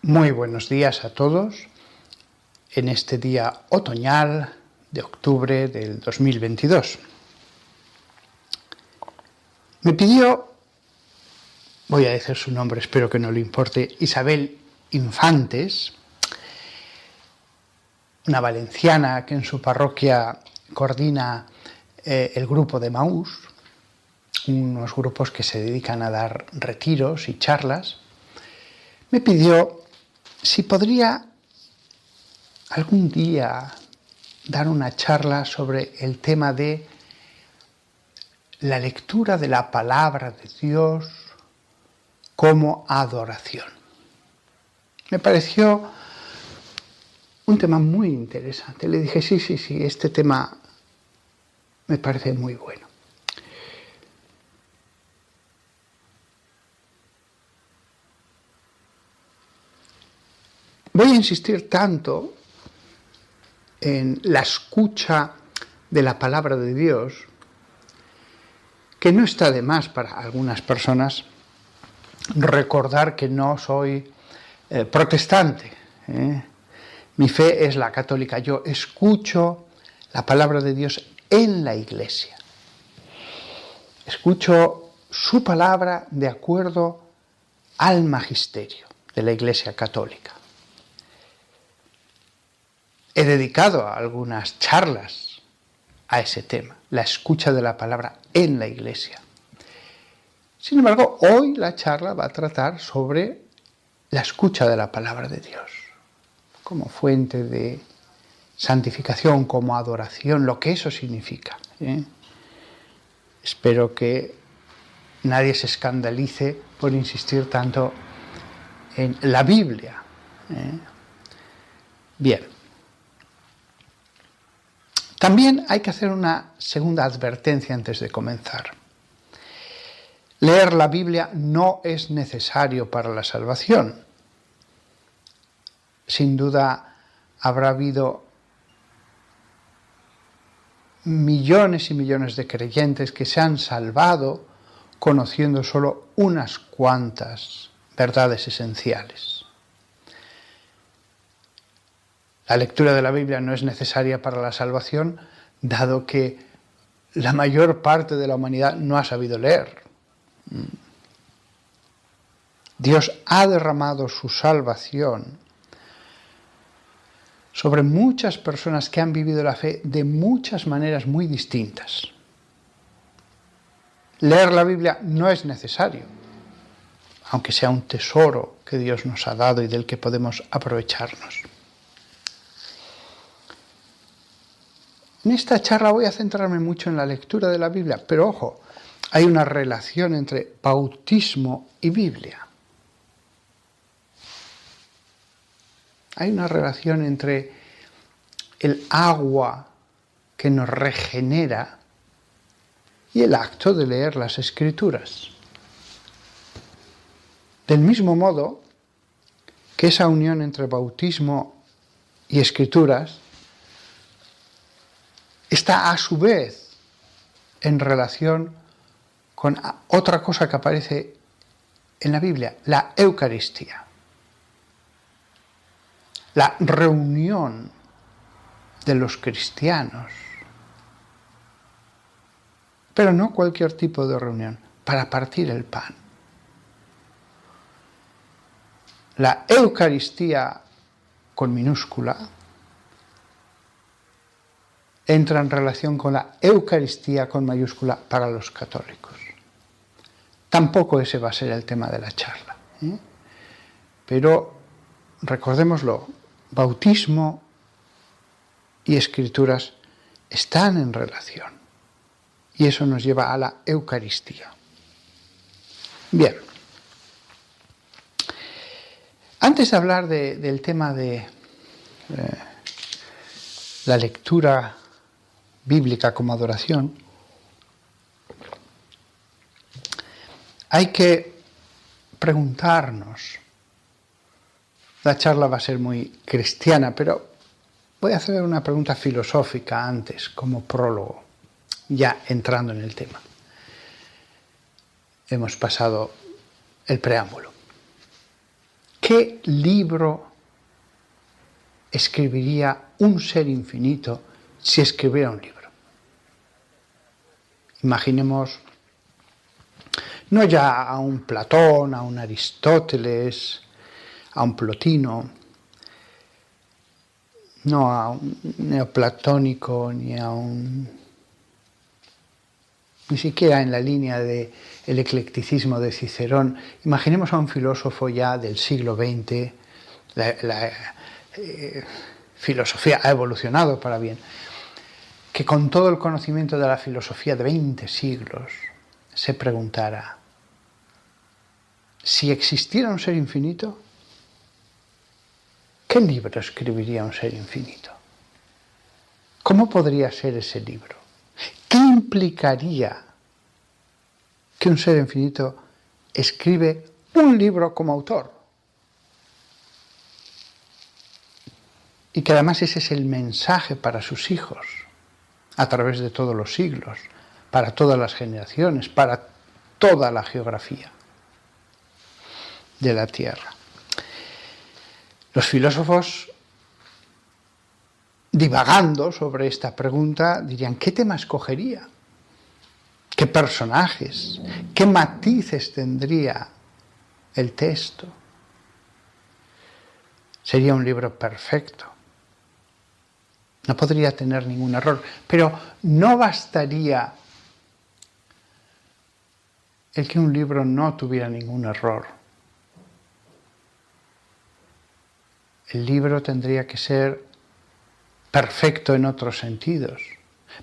Muy buenos días a todos en este día otoñal de octubre del 2022. Me pidió, voy a decir su nombre, espero que no le importe, Isabel Infantes, una valenciana que en su parroquia coordina el grupo de Emaús, unos grupos que se dedican a dar retiros y charlas. Me pidió si podría algún día dar una charla sobre el tema de la lectura de la palabra de Dios como adoración. Me pareció un tema muy interesante. Le dije, sí, este tema me parece muy bueno. Voy a insistir tanto en la escucha de la palabra de Dios que no está de más para algunas personas recordar que no soy protestante. Mi fe es la católica. Yo escucho la palabra de Dios en la Iglesia. Escucho su palabra de acuerdo al magisterio de la Iglesia católica. He dedicado algunas charlas a ese tema, la escucha de la palabra en la Iglesia. Sin embargo, hoy la charla va a tratar sobre la escucha de la palabra de Dios, como fuente de santificación, como adoración, lo que eso significa. Espero que nadie se escandalice por insistir tanto en la Biblia. Bien. También hay que hacer una segunda advertencia antes de comenzar. Leer la Biblia no es necesario para la salvación. Sin duda habrá habido millones y millones de creyentes que se han salvado conociendo solo unas cuantas verdades esenciales. La lectura de la Biblia no es necesaria para la salvación, dado que la mayor parte de la humanidad no ha sabido leer. Dios ha derramado su salvación sobre muchas personas que han vivido la fe de muchas maneras muy distintas. Leer la Biblia no es necesario, aunque sea un tesoro que Dios nos ha dado y del que podemos aprovecharnos. En esta charla voy a centrarme mucho en la lectura de la Biblia, pero ojo, hay una relación entre bautismo y Biblia. Hay una relación entre el agua que nos regenera y el acto de leer las Escrituras. Del mismo modo que esa unión entre bautismo y Escrituras está a su vez en relación con otra cosa que aparece en la Biblia, la Eucaristía. La reunión de los cristianos. Pero no cualquier tipo de reunión, para partir el pan. La Eucaristía con minúscula entra en relación con la Eucaristía con mayúscula para los católicos. Tampoco ese va a ser el tema de la charla. Pero recordémoslo, bautismo y Escrituras están en relación. Y eso nos lleva a la Eucaristía. Bien. Antes de hablar del tema de la lectura bíblica como adoración, hay que preguntarnos. La charla va a ser muy cristiana, pero voy a hacer una pregunta filosófica antes, como prólogo, ya entrando en el tema. Hemos pasado el preámbulo. ¿Qué ¿qué libro escribiría un ser infinito si escribiera un libro? Imaginemos no ya a un Platón, a un Aristóteles, a un Plotino, no a un neoplatónico ni siquiera en la línea del eclecticismo de Cicerón. Imaginemos a un filósofo ya del siglo XX, la filosofía ha evolucionado para bien, que con todo el conocimiento de la filosofía de 20 siglos se preguntara, si existiera un ser infinito, ¿qué libro escribiría un ser infinito? ¿Cómo podría ser ese libro? ¿Qué implicaría que un ser infinito escribe un libro como autor? Y que además ese es el mensaje para sus hijos, a través de todos los siglos, para todas las generaciones, para toda la geografía de la Tierra. Los filósofos, divagando sobre esta pregunta, dirían, ¿qué tema escogería? ¿Qué personajes? ¿Qué matices tendría el texto? Sería un libro perfecto. No podría tener ningún error, pero no bastaría el que un libro no tuviera ningún error. El libro tendría que ser perfecto en otros sentidos,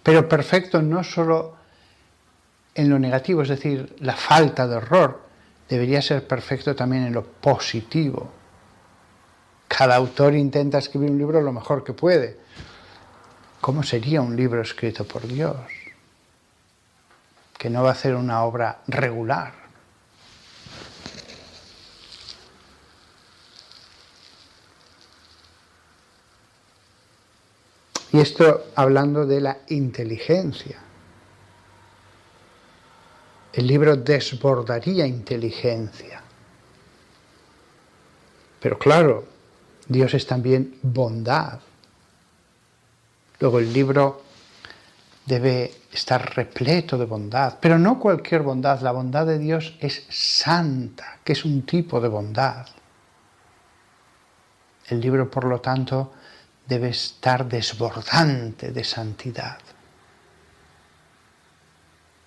pero perfecto no solo en lo negativo, es decir, la falta de error, debería ser perfecto también en lo positivo. Cada autor intenta escribir un libro lo mejor que puede. ¿Cómo sería un libro escrito por Dios? Que no va a hacer una obra regular. Y esto hablando de la inteligencia. El libro desbordaría inteligencia. Pero claro, Dios es también bondad. Luego el libro debe estar repleto de bondad, pero no cualquier bondad. La bondad de Dios es santa, que es un tipo de bondad. El libro, por lo tanto, debe estar desbordante de santidad.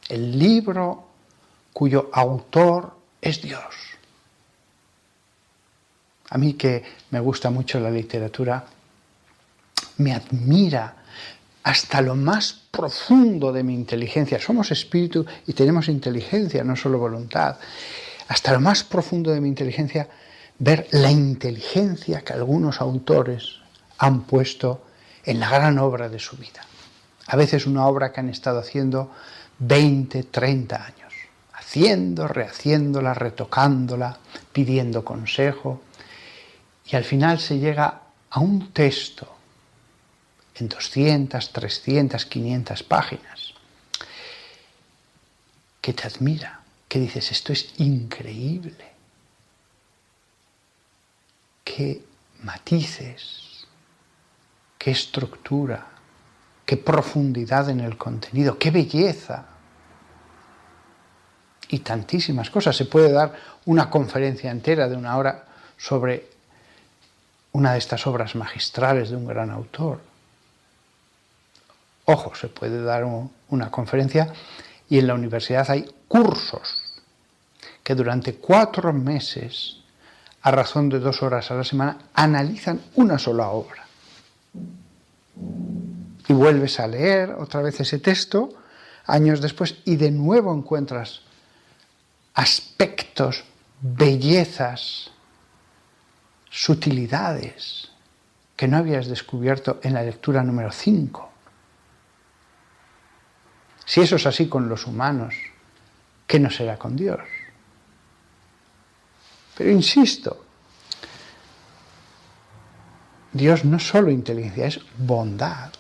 El libro cuyo autor es Dios. A mí, que me gusta mucho la literatura, me admira hasta lo más profundo de mi inteligencia. Somos espíritu y tenemos inteligencia, no solo voluntad. Hasta lo más profundo de mi inteligencia, ver la inteligencia que algunos autores han puesto en la gran obra de su vida. A veces una obra que han estado haciendo 20, 30 años, haciendo, rehaciéndola, retocándola, pidiendo consejo, y al final se llega a un texto en 200, 300, 500 páginas, que te admira, que dices, esto es increíble. Qué matices, qué estructura, qué profundidad en el contenido, qué belleza. Y tantísimas cosas. Se puede dar una conferencia entera de 1 hora sobre una de estas obras magistrales de un gran autor. Ojo, se puede dar una conferencia, y en la universidad hay cursos que durante 4 meses, a razón de 2 horas a la semana, analizan una sola obra. Y vuelves a leer otra vez ese texto años después y de nuevo encuentras aspectos, bellezas, sutilidades que no habías descubierto en la lectura número 5. Si eso es así con los humanos, ¿qué no será con Dios? Pero insisto, Dios no es solo inteligencia, es bondad.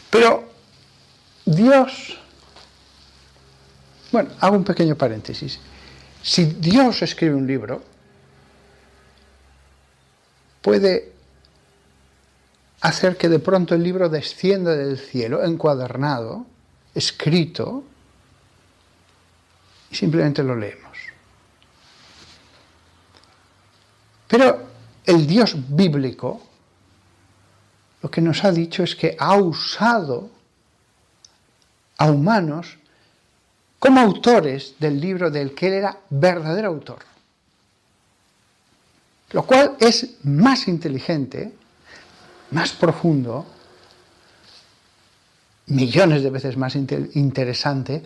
Pero Dios, bueno, hago un pequeño paréntesis. Si Dios escribe un libro, puede hacer que de pronto el libro descienda del cielo, encuadernado, escrito, y simplemente lo leemos. Pero el Dios bíblico lo que nos ha dicho es que ha usado a humanos como autores del libro del que él era verdadero autor. Lo cual es más inteligente, más profundo, millones de veces más interesante,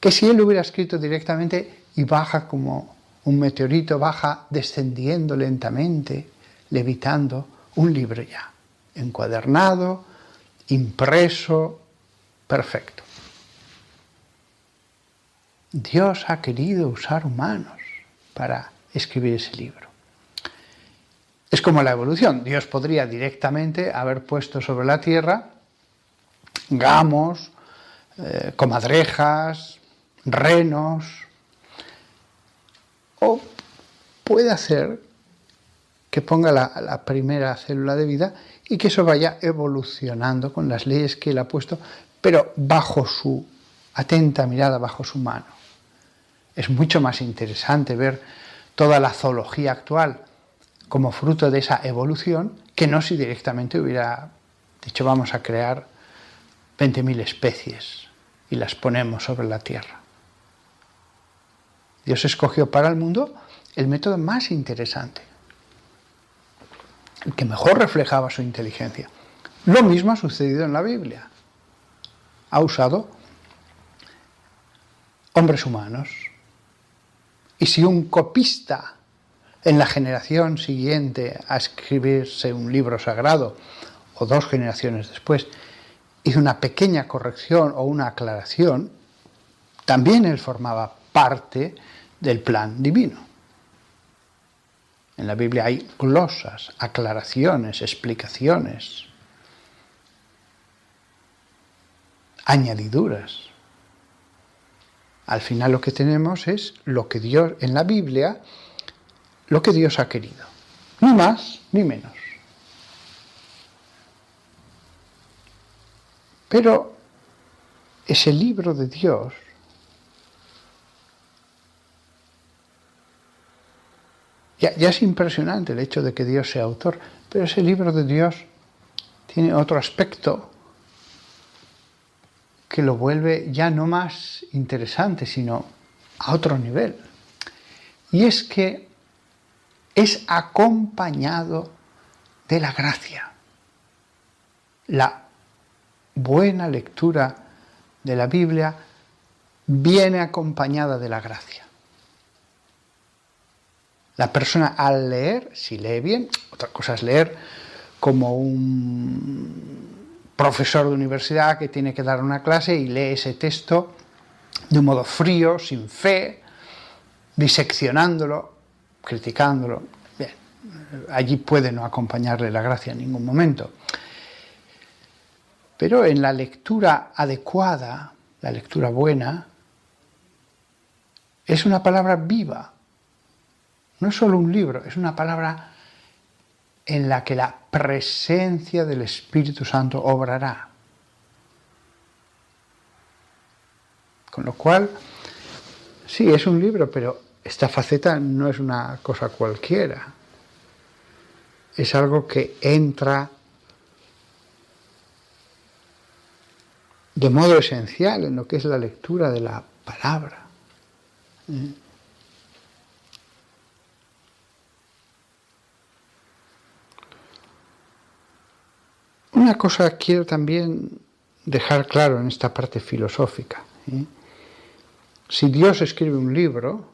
que si él hubiera escrito directamente y baja como un meteorito, baja descendiendo lentamente, levitando, un libro ya, encuadernado, impreso, perfecto. Dios ha querido usar humanos para escribir ese libro. Es como la evolución. Dios podría directamente haber puesto sobre la tierra gamos, comadrejas, renos, o puede hacer que ponga la primera célula de vida y que eso vaya evolucionando con las leyes que él ha puesto, pero bajo su atenta mirada, bajo su mano. Es mucho más interesante ver toda la zoología actual como fruto de esa evolución, que no si directamente hubiera dicho vamos a crear 20.000 especies y las ponemos sobre la tierra. Dios escogió para el mundo el método más interesante, el que mejor reflejaba su inteligencia. Lo mismo ha sucedido en la Biblia. Ha usado hombres humanos. Y si un copista en la generación siguiente a escribirse un libro sagrado, o 2 generaciones después, hizo una pequeña corrección o una aclaración, también él formaba parte del plan divino. En la Biblia hay glosas, aclaraciones, explicaciones, añadiduras. Al final lo que tenemos es lo que Dios, en la Biblia, lo que Dios ha querido. Ni más ni menos. Pero ese libro de Dios ya es impresionante el hecho de que Dios sea autor, pero ese libro de Dios tiene otro aspecto que lo vuelve ya no más interesante, sino a otro nivel. Y es que es acompañado de la gracia. La buena lectura de la Biblia viene acompañada de la gracia. La persona al leer, si lee bien, otra cosa es leer como un profesor de universidad que tiene que dar una clase y lee ese texto de un modo frío, sin fe, diseccionándolo, criticándolo. Bien, allí puede no acompañarle la gracia en ningún momento. Pero en la lectura adecuada, la lectura buena, es una palabra viva. No es solo un libro, es una palabra en la que la presencia del Espíritu Santo obrará. Con lo cual, sí, es un libro, pero esta faceta no es una cosa cualquiera. Es algo que entra de modo esencial en lo que es la lectura de la palabra. Una cosa quiero también dejar claro en esta parte filosófica. Si Dios escribe un libro,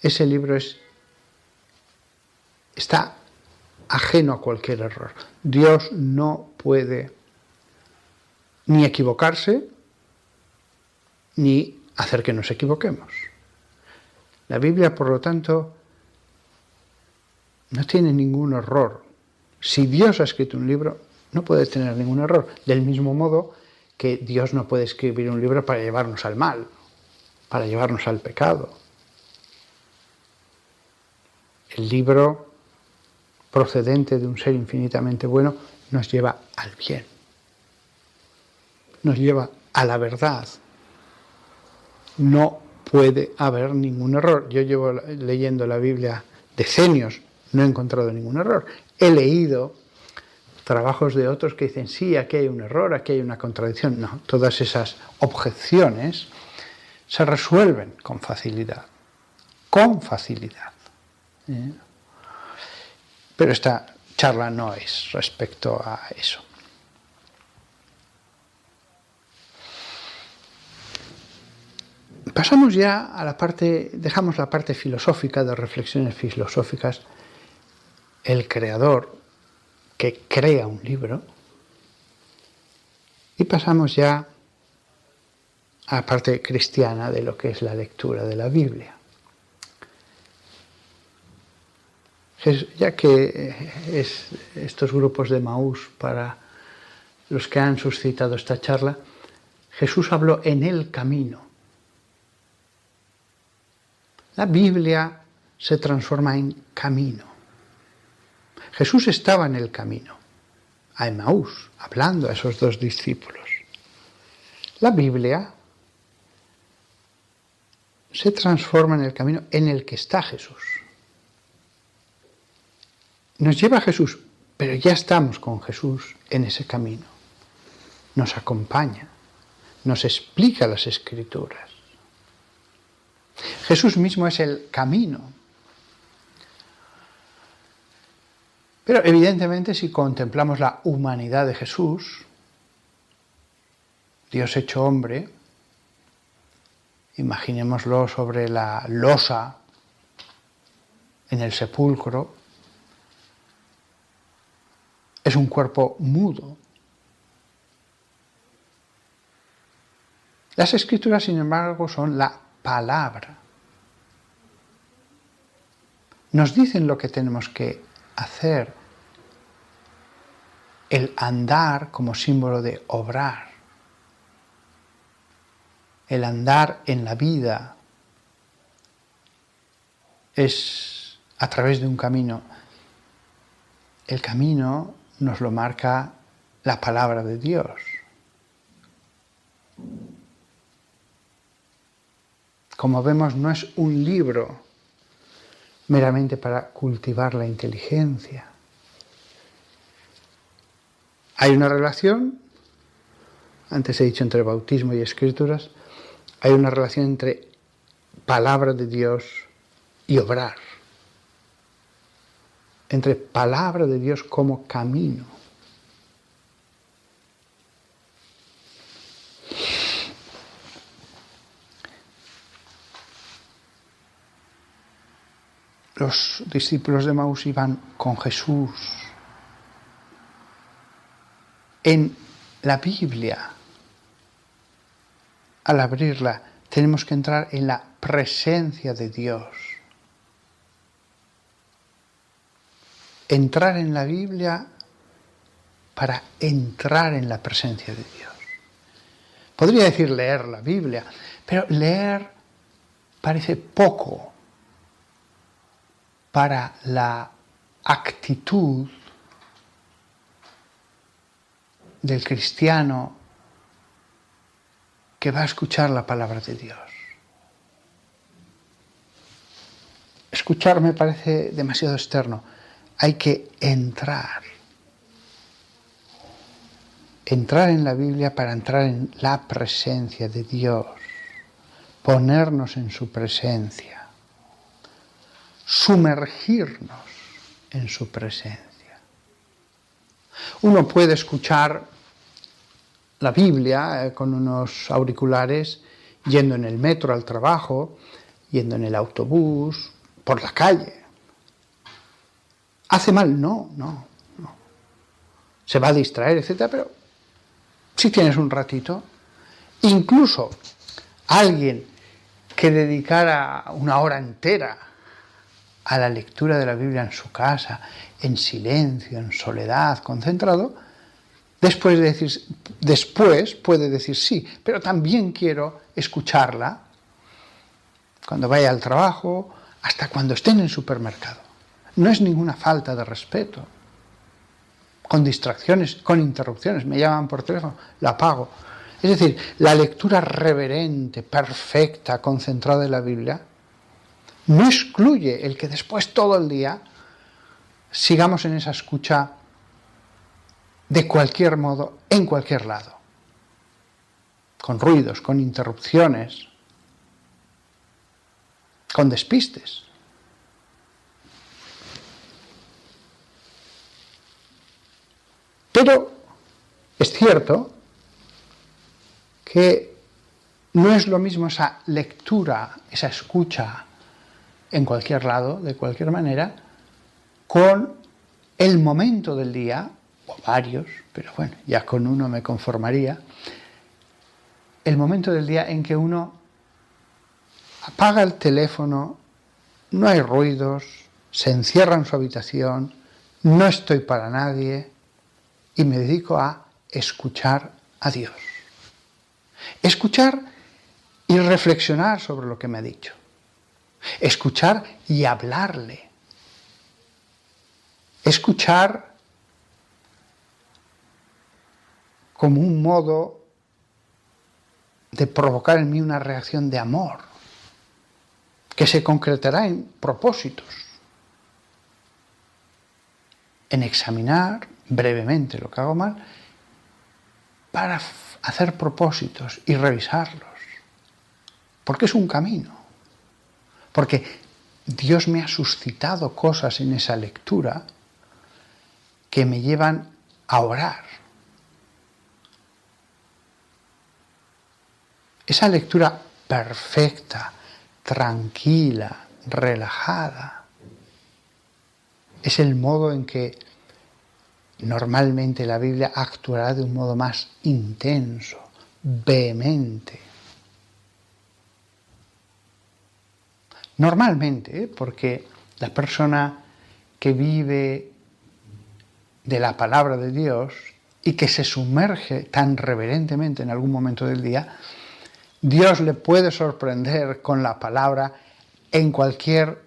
ese libro está ajeno a cualquier error. Dios no puede ni equivocarse, ni hacer que nos equivoquemos. La Biblia, por lo tanto, no tiene ningún error. Si Dios ha escrito un libro, no puede tener ningún error. Del mismo modo que Dios no puede escribir un libro para llevarnos al mal, para llevarnos al pecado. El libro, procedente de un ser infinitamente bueno, nos lleva al bien, nos lleva a la verdad. No puede haber ningún error. Yo llevo leyendo la Biblia decenios, no he encontrado ningún error. He leído trabajos de otros que dicen, sí, aquí hay un error, aquí hay una contradicción. No, todas esas objeciones se resuelven con facilidad. Con facilidad. Pero esta charla no es respecto a eso. Pasamos ya a la parte, dejamos la parte filosófica, de reflexiones filosóficas. El creador que crea un libro, y pasamos ya a la parte cristiana de lo que es la lectura de la Biblia. Ya que estos grupos de Emaús, para los que han suscitado esta charla, Jesús habló en el camino. La Biblia se transforma en camino. Jesús estaba en el camino, a Emaús, hablando a esos dos discípulos. La Biblia se transforma en el camino en el que está Jesús. Nos lleva a Jesús, pero ya estamos con Jesús en ese camino. Nos acompaña, nos explica las Escrituras. Jesús mismo es el camino. Pero evidentemente, si contemplamos la humanidad de Jesús, Dios hecho hombre, imaginémoslo sobre la losa en el sepulcro, es un cuerpo mudo. Las Escrituras, sin embargo, son la palabra. Nos dicen lo que tenemos que hacer. El andar como símbolo de obrar. El andar en la vida es a través de un camino. El camino nos lo marca la palabra de Dios. Como vemos, no es un libro meramente para cultivar la inteligencia. Hay una relación, antes he dicho entre bautismo y Escrituras, hay una relación entre palabra de Dios y obrar. Entre palabra de Dios como camino. Los discípulos de Emaús iban con Jesús. En la Biblia, al abrirla, tenemos que entrar en la presencia de Dios. Entrar en la Biblia para entrar en la presencia de Dios. Podría decir leer la Biblia, pero leer parece poco para la actitud del cristiano que va a escuchar la palabra de Dios. Escuchar me parece demasiado externo. Hay que entrar. Entrar en la Biblia para entrar en la presencia de Dios. Ponernos en su presencia. Sumergirnos en su presencia. Uno puede escuchar la Biblia con unos auriculares yendo en el metro al trabajo, yendo en el autobús, por la calle. ¿Hace mal? No. Se va a distraer, etc. Pero si tienes un ratito, incluso alguien que dedicara una hora entera a la lectura de la Biblia en su casa, en silencio, en soledad, concentrado, después puede decir sí, pero también quiero escucharla cuando vaya al trabajo, hasta cuando esté en el supermercado. No es ninguna falta de respeto. Con distracciones, con interrupciones, me llaman por teléfono, la apago. Es decir, la lectura reverente, perfecta, concentrada en la Biblia, no excluye el que después todo el día sigamos en esa escucha de cualquier modo, en cualquier lado, con ruidos, con interrupciones, con despistes. Pero es cierto que no es lo mismo esa lectura, esa escucha en cualquier lado, de cualquier manera, con el momento del día, o varios, pero bueno, ya con uno me conformaría, el momento del día en que uno apaga el teléfono, no hay ruidos, se encierra en su habitación, no estoy para nadie y me dedico a escuchar a Dios. Escuchar y reflexionar sobre lo que me ha dicho. Escuchar y hablarle. Escuchar como un modo de provocar en mí una reacción de amor, que se concretará en propósitos, en examinar brevemente lo que hago mal, para hacer propósitos y revisarlos, porque es un camino, porque Dios me ha suscitado cosas en esa lectura que me llevan a orar. Esa lectura perfecta, tranquila, relajada, es el modo en que normalmente la Biblia actuará de un modo más intenso, vehemente. Normalmente, porque la persona que vive de la palabra de Dios y que se sumerge tan reverentemente en algún momento del día, Dios le puede sorprender con la palabra en cualquier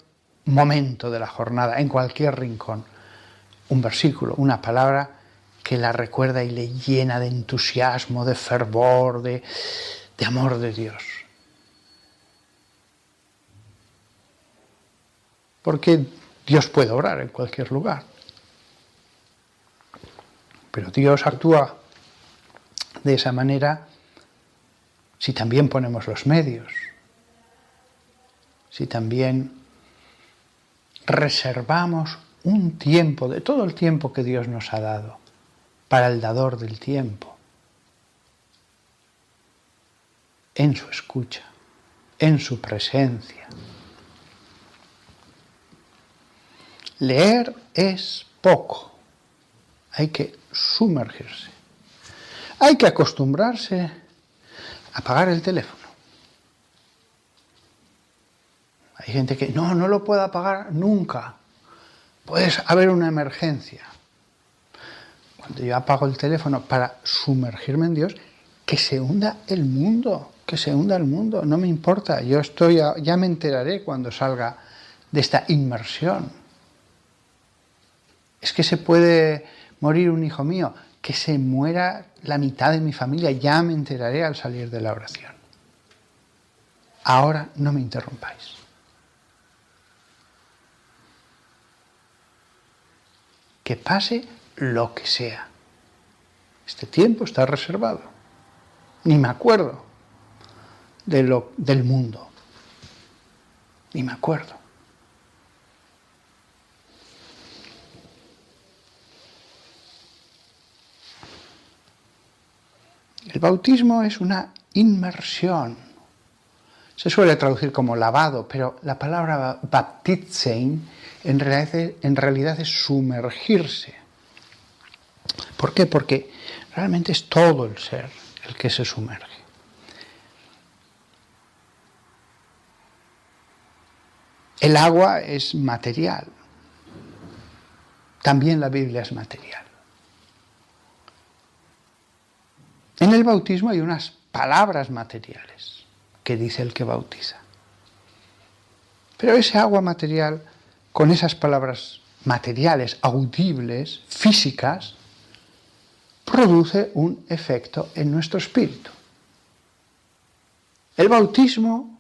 momento de la jornada, en cualquier rincón. Un versículo, una palabra que la recuerda y le llena de entusiasmo, de fervor, de amor de Dios. Porque Dios puede obrar en cualquier lugar. Pero Dios actúa de esa manera si también ponemos los medios, si también reservamos un tiempo, de todo el tiempo que Dios nos ha dado, para el dador del tiempo, en su escucha, en su presencia. Leer es poco, hay que sumergirse, hay que acostumbrarse a apagar el teléfono. Hay gente que no lo puede apagar nunca. Puede haber una emergencia. Cuando yo apago el teléfono para sumergirme en Dios, que se hunda el mundo, no me importa. Yo ya me enteraré cuando salga de esta inmersión. Es que se puede morir un hijo mío, que se muera la mitad de mi familia, ya me enteraré al salir de la oración. Ahora no me interrumpáis. Que pase lo que sea. Este tiempo está reservado. Ni me acuerdo del mundo. Ni me acuerdo. El bautismo es una inmersión. Se suele traducir como lavado, pero la palabra baptizein en realidad es sumergirse. ¿Por qué? Porque realmente es todo el ser el que se sumerge. El agua es material. También la Biblia es material. En el bautismo hay unas palabras materiales que dice el que bautiza. Pero ese agua material con esas palabras materiales, audibles, físicas, produce un efecto en nuestro espíritu. El bautismo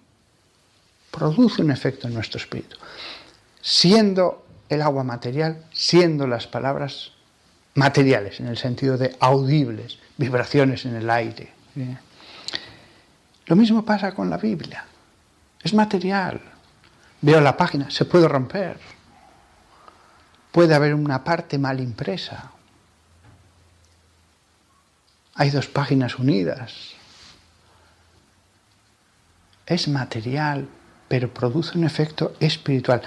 produce un efecto en nuestro espíritu, siendo el agua material, siendo las palabras materiales, en el sentido de audibles, vibraciones en el aire. Lo mismo pasa con la Biblia. Es material. Veo la página, se puede romper. Puede haber una parte mal impresa. Hay dos páginas unidas. Es material, pero produce un efecto espiritual.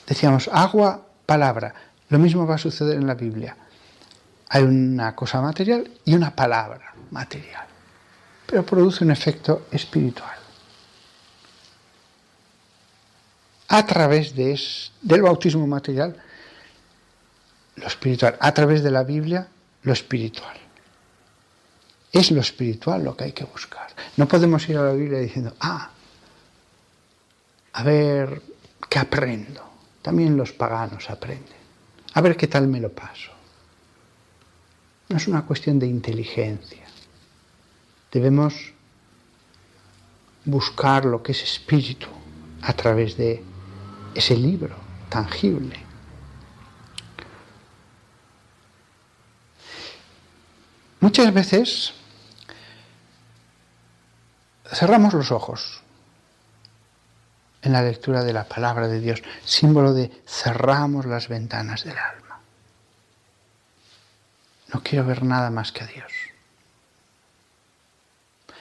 Decíamos, agua, palabra. Lo mismo va a suceder en la Biblia. Hay una cosa material y una palabra material, pero produce un efecto espiritual. A través del bautismo material, lo espiritual. A través de la Biblia, lo espiritual. Es lo espiritual lo que hay que buscar. No podemos ir a la Biblia diciendo, a ver qué aprendo. También los paganos aprenden. A ver qué tal me lo paso. No es una cuestión de inteligencia. Debemos buscar lo que es espíritu a través de ese libro tangible. Muchas veces cerramos los ojos en la lectura de la palabra de Dios, símbolo de cerramos las ventanas del alma. No quiero ver nada más que a Dios.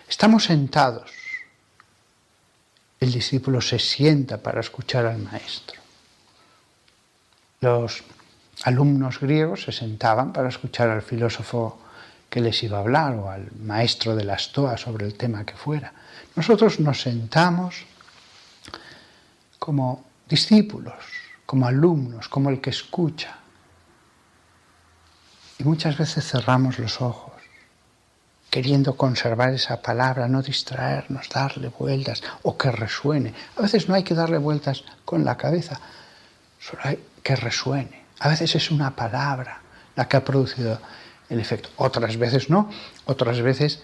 Estamos sentados. El discípulo se sienta para escuchar al maestro. Los alumnos griegos se sentaban para escuchar al filósofo que les iba a hablar o al maestro de la Stoa sobre el tema que fuera. Nosotros nos sentamos como discípulos, como alumnos, como el que escucha. Y muchas veces cerramos los ojos, queriendo conservar esa palabra, no distraernos, darle vueltas o que resuene. A veces no hay que darle vueltas con la cabeza, solo hay que resuene. A veces es una palabra la que ha producido el efecto. Otras veces no, otras veces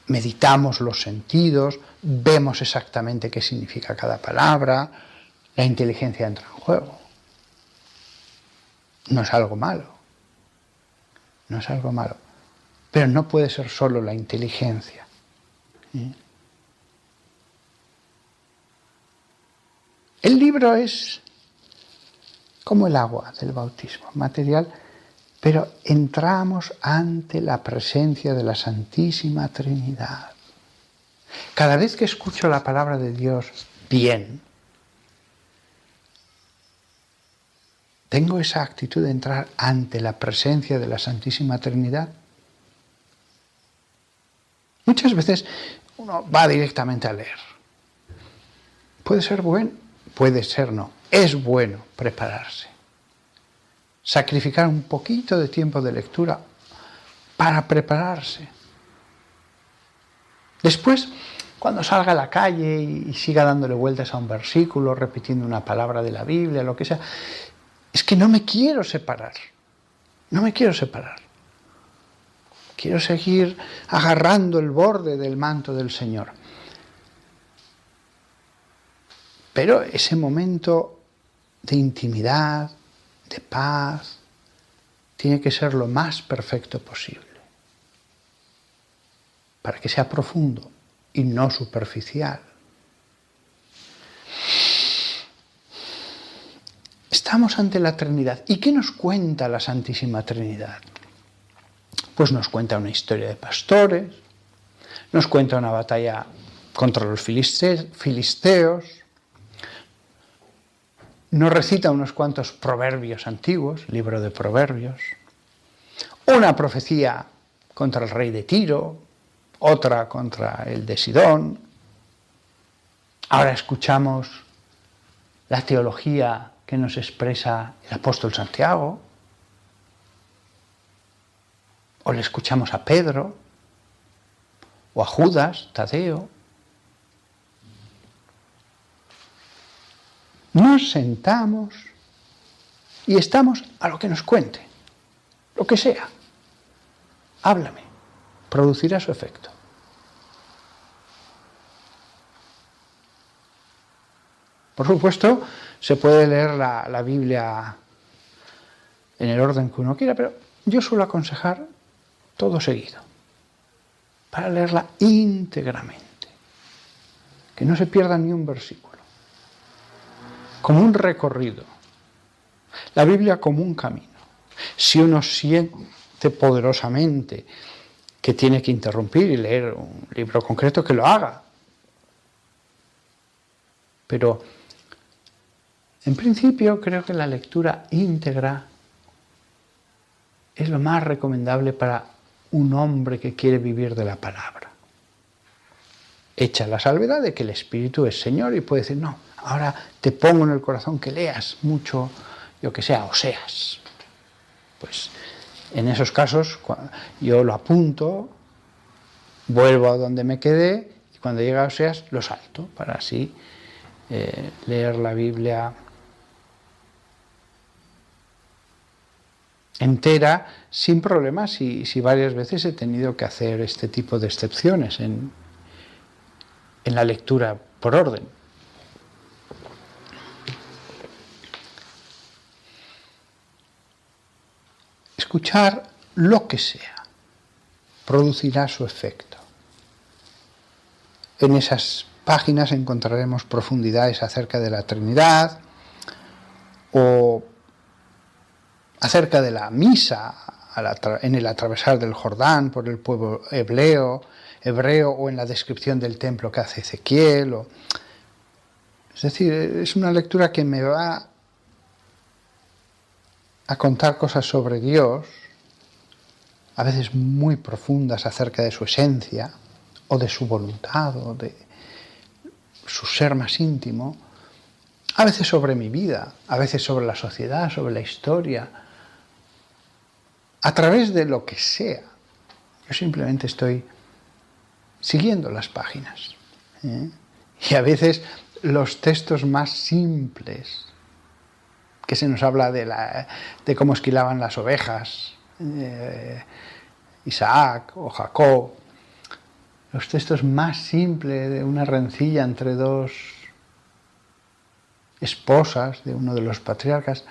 meditamos los sentidos, vemos exactamente qué significa cada palabra, la inteligencia entra en juego. No es algo malo. No es algo malo, pero no puede ser solo la inteligencia. El libro es como el agua del bautismo, material, pero entramos ante la presencia de la Santísima Trinidad. Cada vez que escucho la palabra de Dios bien, ¿tengo esa actitud de entrar ante la presencia de la Santísima Trinidad? Muchas veces uno va directamente a leer. Puede ser bueno, puede ser no. Es bueno prepararse. Sacrificar un poquito de tiempo de lectura para prepararse. Después, cuando salga a la calle y siga dándole vueltas a un versículo, repitiendo una palabra de la Biblia, lo que sea, es que no me quiero separar. No me quiero separar. Quiero seguir agarrando el borde del manto del Señor. Pero ese momento de intimidad, de paz, tiene que ser lo más perfecto posible. Para que sea profundo y no superficial. Estamos ante la Trinidad. ¿Y qué nos cuenta la Santísima Trinidad? Pues nos cuenta una historia de pastores, nos cuenta una batalla contra los filisteos, nos recita unos cuantos proverbios antiguos, libro de Proverbios, una profecía contra el rey de Tiro, otra contra el de Sidón. Ahora escuchamos la teología que nos expresa el apóstol Santiago, o le escuchamos a Pedro, o a Judas, Tadeo. Nos sentamos Y estamos a lo que nos cuente, lo que sea. Háblame, producirá su efecto. Por supuesto, se puede leer la Biblia en el orden que uno quiera, pero yo suelo aconsejar todo seguido, para leerla íntegramente, que no se pierda ni un versículo, como un recorrido, la Biblia como un camino. Si uno siente poderosamente que tiene que interrumpir y leer un libro concreto, que lo haga, pero en principio creo que la lectura íntegra es lo más recomendable para un hombre que quiere vivir de la palabra. Hecha la salvedad de que el Espíritu es Señor y puede decir, no, ahora te pongo en el corazón que leas mucho, yo que sea, Oseas. Pues en esos casos yo lo apunto, vuelvo a donde me quedé y cuando llega a Oseas lo salto para así leer la Biblia entera sin problemas y varias veces he tenido que hacer este tipo de excepciones en la lectura por orden. Escuchar lo que sea producirá su efecto. En esas páginas encontraremos profundidades acerca de la Trinidad o acerca de la misa en el atravesar del Jordán por el pueblo hebreo o en la descripción del templo que hace Ezequiel. Es decir, es una lectura que me va a contar cosas sobre Dios, a veces muy profundas acerca de su esencia o de su voluntad o de su ser más íntimo, a veces sobre mi vida, a veces sobre la sociedad, sobre la historia, a través de lo que sea. Yo simplemente estoy siguiendo las páginas. Y a veces los textos más simples, que se nos habla de cómo esquilaban las ovejas, Isaac o Jacob, los textos más simples de una rencilla entre dos esposas de uno de los patriarcas,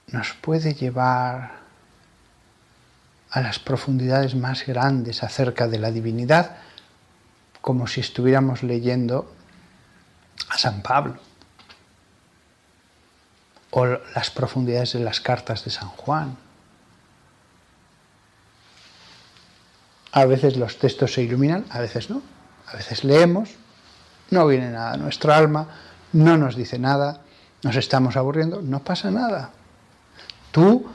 nos puede llevar a las profundidades más grandes acerca de la divinidad, como si estuviéramos leyendo a San Pablo, o las profundidades de las cartas de San Juan. A veces los textos se iluminan, a veces no. A veces leemos, no viene nada a nuestra alma, no nos dice nada, nos estamos aburriendo, no pasa nada. Tú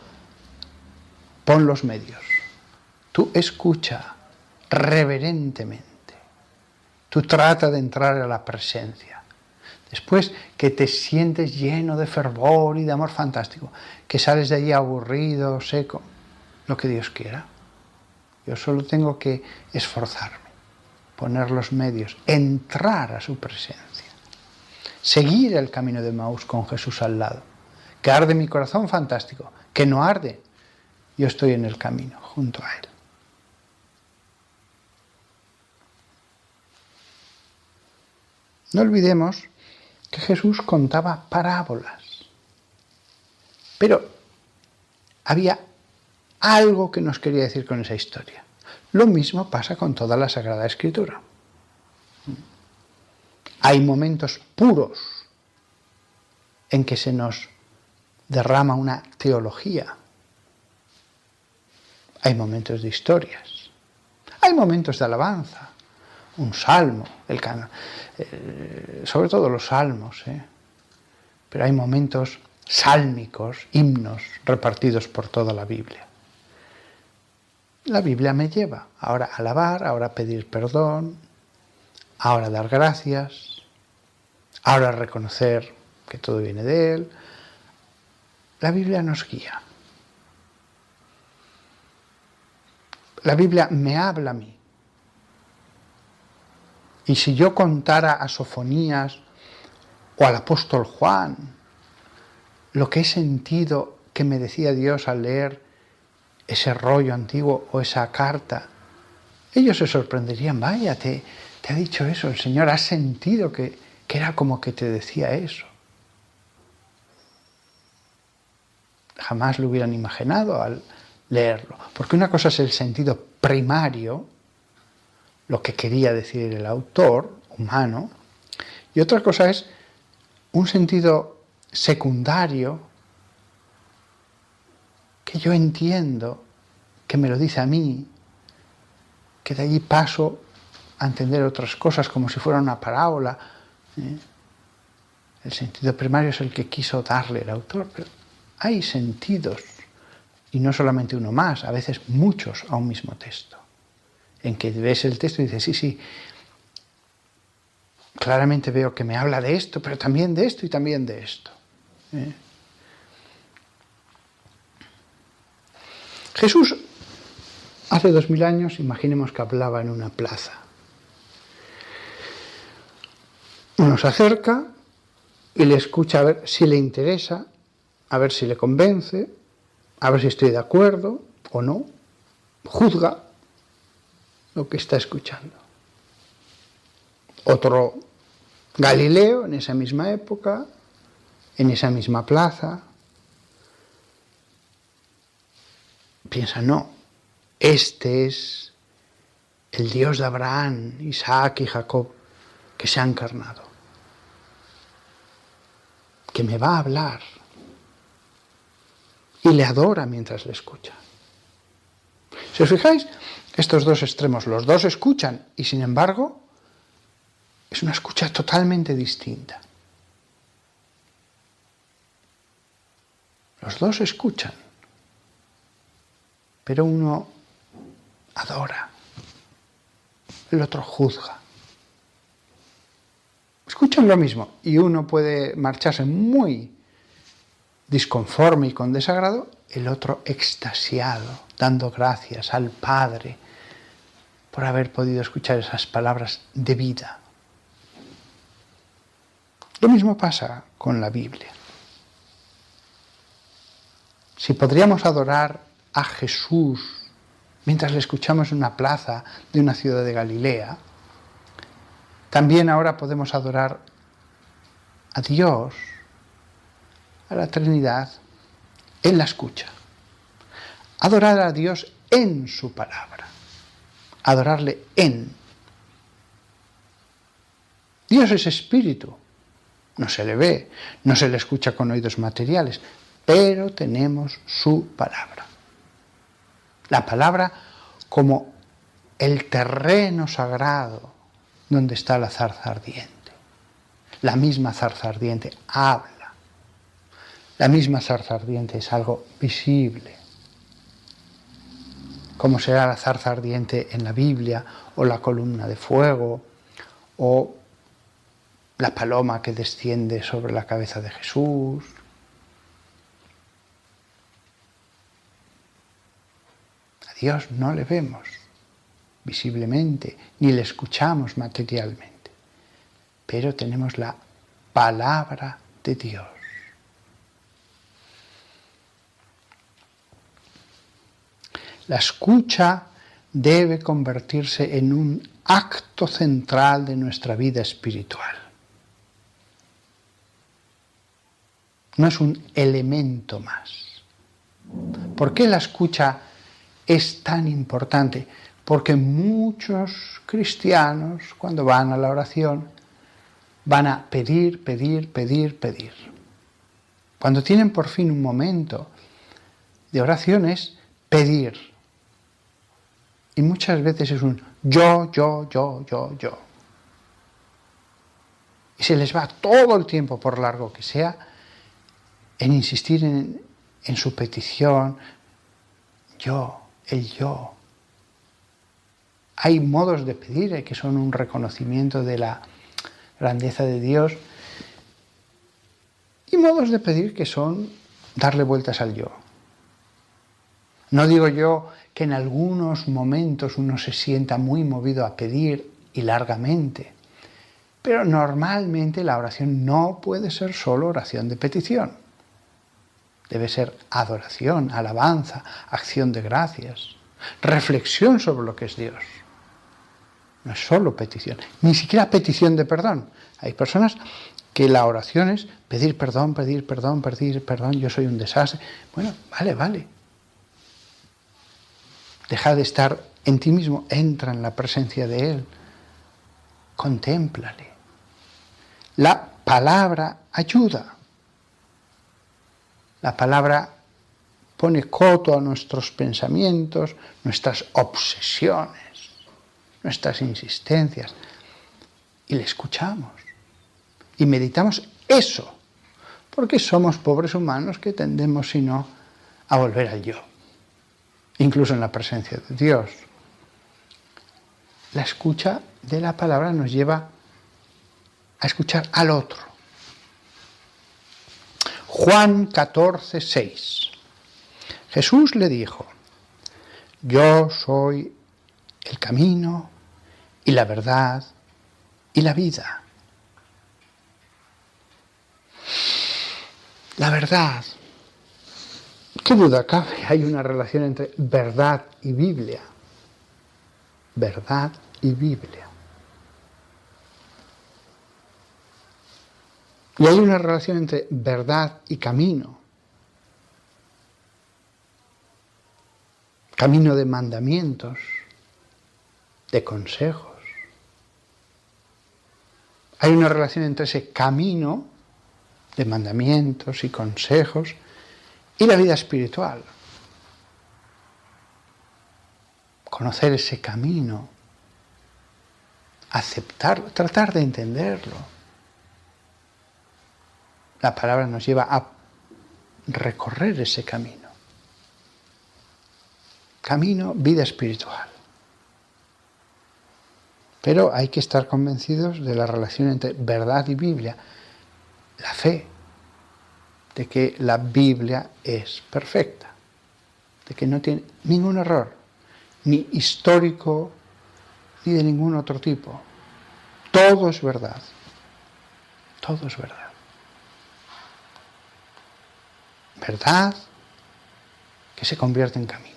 pon los medios, tú escucha reverentemente, tú trata de entrar a la presencia. Después que te sientes lleno de fervor y de amor fantástico, que sales de allí aburrido, seco, lo que Dios quiera. Yo solo tengo que esforzarme, poner los medios, entrar a su presencia, seguir el camino de Maús con Jesús al lado. Que arde mi corazón, fantástico. Que no arde, yo estoy en el camino, junto a Él. No olvidemos que Jesús contaba parábolas, pero había algo que nos quería decir con esa historia. Lo mismo pasa con toda la Sagrada Escritura. Hay momentos puros en que se nos derrama una teología. Hay momentos de historias. Hay momentos de alabanza. Un salmo, sobre todo los salmos. Pero hay momentos sálmicos, himnos repartidos por toda la Biblia. La Biblia me lleva ahora a alabar, ahora a pedir perdón, ahora a dar gracias, ahora a reconocer que todo viene de Él. La Biblia nos guía. La Biblia me habla a mí. Y si yo contara a Sofonías o al apóstol Juan lo que he sentido que me decía Dios al leer ese rollo antiguo o esa carta, ellos se sorprenderían. Vaya, te ha dicho eso el Señor, has sentido que era como que te decía eso. Jamás lo hubieran imaginado al leerlo. Porque una cosa es el sentido primario, lo que quería decir el autor humano, y otra cosa es un sentido secundario que yo entiendo, que me lo dice a mí, que de allí paso a entender otras cosas como si fuera una parábola. El sentido primario es el que quiso darle el autor, pero hay sentidos, y no solamente uno más, a veces muchos a un mismo texto, en que ves el texto y dices, sí, claramente veo que me habla de esto, pero también de esto y también de esto. Jesús, hace 2000 años, imaginemos que hablaba en una plaza. Uno se acerca y le escucha a ver si le interesa, a ver si le convence, a ver si estoy de acuerdo o no. Juzga lo que está escuchando. Otro Galileo, en esa misma época, en esa misma plaza, piensa, no, este es el Dios de Abraham, Isaac y Jacob, que se ha encarnado, que me va a hablar, y le adora mientras le escucha. Si os fijáis, estos dos extremos, los dos escuchan, y sin embargo, es una escucha totalmente distinta. Los dos escuchan, pero uno adora, el otro juzga. Escuchan lo mismo y uno puede marcharse muy disconforme y con desagrado, el otro extasiado, dando gracias al Padre por haber podido escuchar esas palabras de vida. Lo mismo pasa con la Biblia. Si podríamos adorar a Jesús mientras le escuchamos en una plaza de una ciudad de Galilea, también ahora podemos adorar a Dios, a la Trinidad, en la escucha. Adorar a Dios en su palabra. Adorarle en. Dios es espíritu. No se le ve, no se le escucha con oídos materiales, pero tenemos su palabra. La palabra como el terreno sagrado donde está la zarza ardiente. La misma zarza ardiente habla. La misma zarza ardiente es algo visible. Como será la zarza ardiente en la Biblia, o la columna de fuego, o la paloma que desciende sobre la cabeza de Jesús. A Dios no le vemos visiblemente, ni le escuchamos materialmente, pero tenemos la palabra de Dios. La escucha debe convertirse en un acto central de nuestra vida espiritual. No es un elemento más. ¿Por qué la escucha es tan importante? Porque muchos cristianos, cuando van a la oración, van a pedir, pedir, pedir, pedir. Cuando tienen por fin un momento de oración es pedir. Y muchas veces es un yo. Y se les va todo el tiempo, por largo que sea, en insistir en su petición, el yo. Hay modos de pedir que son un reconocimiento de la grandeza de Dios y modos de pedir que son darle vueltas al yo. No digo yo que en algunos momentos uno se sienta muy movido a pedir y largamente, pero normalmente la oración no puede ser solo oración de petición. Debe ser adoración, alabanza, acción de gracias, reflexión sobre lo que es Dios. No es solo petición, ni siquiera petición de perdón. Hay personas que la oración es pedir perdón, pedir perdón, pedir perdón, yo soy un desastre. Bueno, vale. Deja de estar en ti mismo, entra en la presencia de Él, contémplale. La palabra ayuda. La palabra pone coto a nuestros pensamientos, nuestras obsesiones, nuestras insistencias, y le escuchamos. Y meditamos eso, porque somos pobres humanos que tendemos, si no, a volver al yo, incluso en la presencia de Dios. La escucha de la palabra nos lleva a escuchar al otro. Juan 14:6. Jesús le dijo: yo soy el camino y la verdad y la vida. La verdad. ¿Qué duda cabe? Hay una relación entre verdad y Biblia. Verdad y Biblia. Y hay una relación entre verdad y camino. Camino de mandamientos, de consejos. Hay una relación entre ese camino de mandamientos y consejos y la vida espiritual. Conocer ese camino, aceptarlo, tratar de entenderlo. La palabra nos lleva a recorrer ese camino. Camino, vida espiritual. Pero hay que estar convencidos de la relación entre verdad y Biblia. La fe de que la Biblia es perfecta, de que no tiene ningún error, ni histórico, ni de ningún otro tipo. Todo es verdad. Todo es verdad. Verdad que se convierte en camino.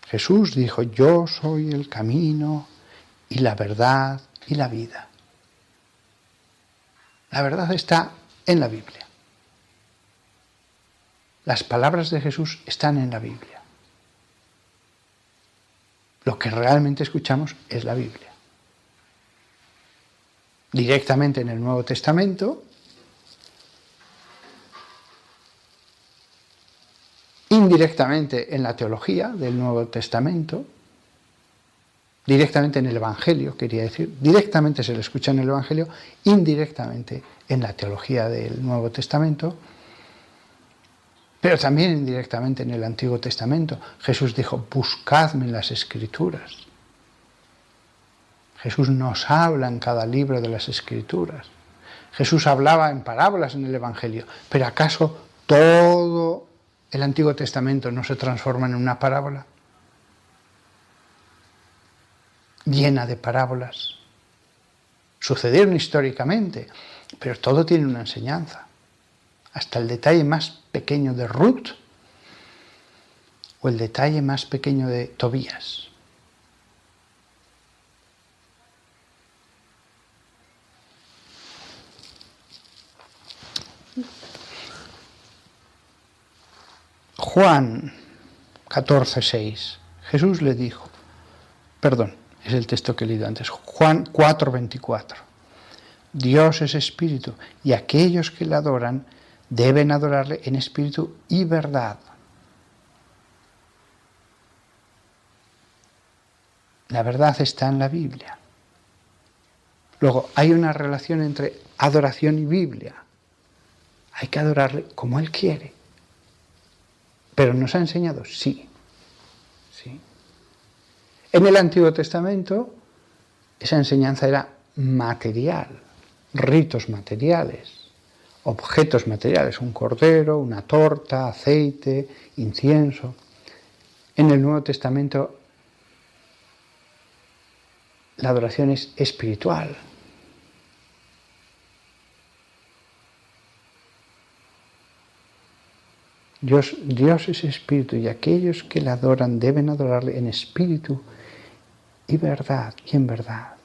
Jesús dijo: yo soy el camino y la verdad y la vida. La verdad está en la Biblia. Las palabras de Jesús están en la Biblia. Lo que realmente escuchamos es la Biblia. Directamente en el Nuevo Testamento, indirectamente en la teología del Nuevo Testamento, directamente en el Evangelio, quería decir, directamente se le escucha en el Evangelio, indirectamente en la teología del Nuevo Testamento, pero también indirectamente en el Antiguo Testamento. Jesús dijo: buscadme en las Escrituras. Jesús nos habla en cada libro de las Escrituras. Jesús hablaba en parábolas en el Evangelio, pero ¿acaso todo el Antiguo Testamento no se transforma en una parábola llena de parábolas? Sucedieron históricamente, pero todo tiene una enseñanza. Hasta el detalle más pequeño de Ruth o el detalle más pequeño de Tobías. Juan 14:6. Jesús le dijo, es el texto que he leído antes, Juan 4:24. Dios es espíritu y aquellos que le adoran deben adorarle en espíritu y verdad. La verdad está en la Biblia. Luego, hay una relación entre adoración y Biblia. Hay que adorarle como Él quiere. ¿Pero nos ha enseñado? Sí. En el Antiguo Testamento, esa enseñanza era material, ritos materiales, objetos materiales, un cordero, una torta, aceite, incienso. En el Nuevo Testamento, la adoración es espiritual. Dios es espíritu y aquellos que le adoran deben adorarle en espíritu y verdad, y en verdad.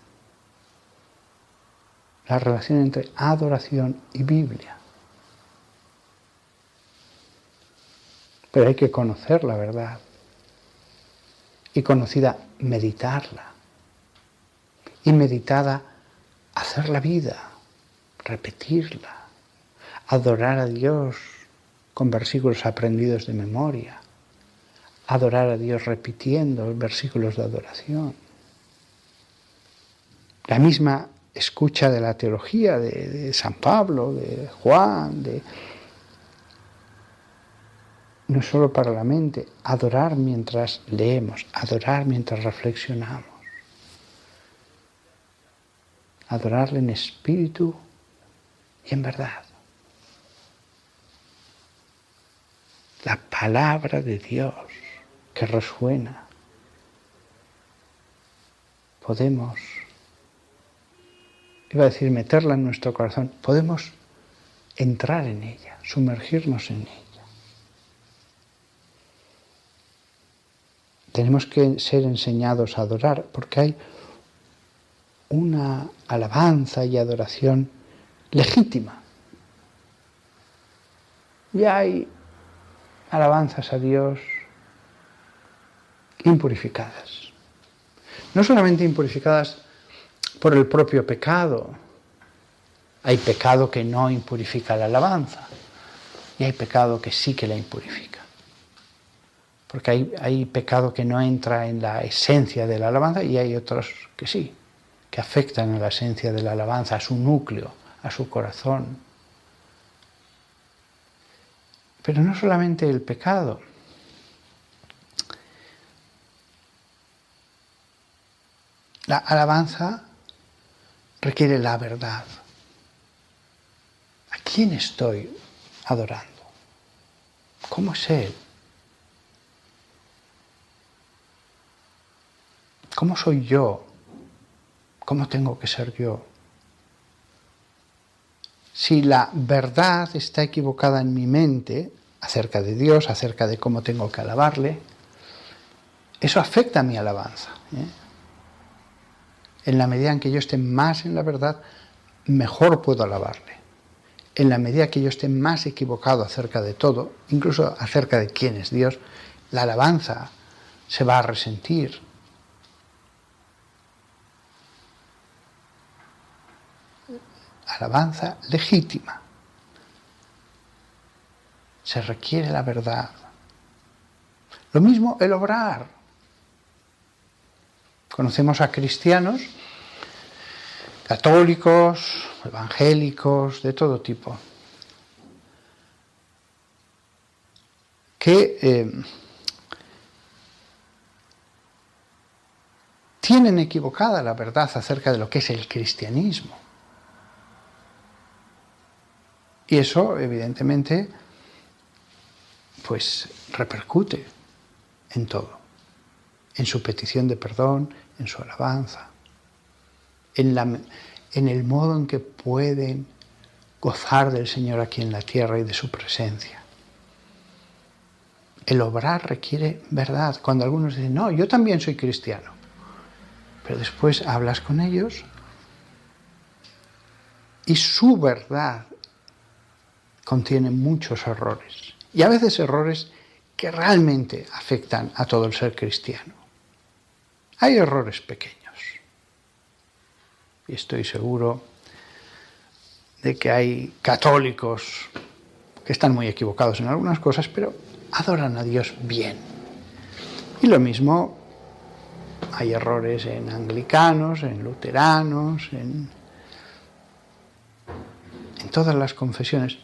La relación entre adoración y Biblia. Pero hay que conocer la verdad. Y conocida, meditarla. Y meditada, hacer la vida, repetirla. Adorar a Dios con versículos aprendidos de memoria. Adorar a Dios repitiendo versículos de adoración. La misma escucha de la teología de San Pablo, de Juan, no solo para la mente, adorar mientras leemos, adorar mientras reflexionamos, adorarle en espíritu y en verdad. La palabra de Dios que resuena. Podemos, iba a decir, meterla en nuestro corazón, podemos entrar en ella, sumergirnos en ella. Tenemos que ser enseñados a adorar porque hay una alabanza y adoración legítima. Y hay alabanzas a Dios impurificadas. No solamente impurificadas por el propio pecado. Hay pecado que no impurifica la alabanza y hay pecado que sí que la impurifica. Porque hay pecado que no entra en la esencia de la alabanza y hay otros que sí, que afectan a la esencia de la alabanza, a su núcleo, a su corazón. Pero no solamente el pecado. La alabanza requiere la verdad. ¿A quién estoy adorando? ¿Cómo es Él? ¿Cómo soy yo? ¿Cómo tengo que ser yo? Si la verdad está equivocada en mi mente acerca de Dios, acerca de cómo tengo que alabarle, eso afecta a mi alabanza. En la medida en que yo esté más en la verdad, mejor puedo alabarle. En la medida que yo esté más equivocado acerca de todo, incluso acerca de quién es Dios, la alabanza se va a resentir. Alabanza legítima. Se requiere la verdad. Lo mismo el obrar. Conocemos a cristianos, católicos, evangélicos, de todo tipo, que tienen equivocada la verdad acerca de lo que es el cristianismo. Y eso, evidentemente, pues repercute en todo, en su petición de perdón, en su alabanza, en el modo en que pueden gozar del Señor aquí en la tierra y de su presencia. El obrar requiere verdad. Cuando algunos dicen, no, yo también soy cristiano, pero después hablas con ellos y su verdad contiene muchos errores. Y a veces errores que realmente afectan a todo el ser cristiano. Hay errores pequeños. Y estoy seguro de que hay católicos que están muy equivocados en algunas cosas, pero adoran a Dios bien. Y lo mismo hay errores en anglicanos, en luteranos, en todas las confesiones,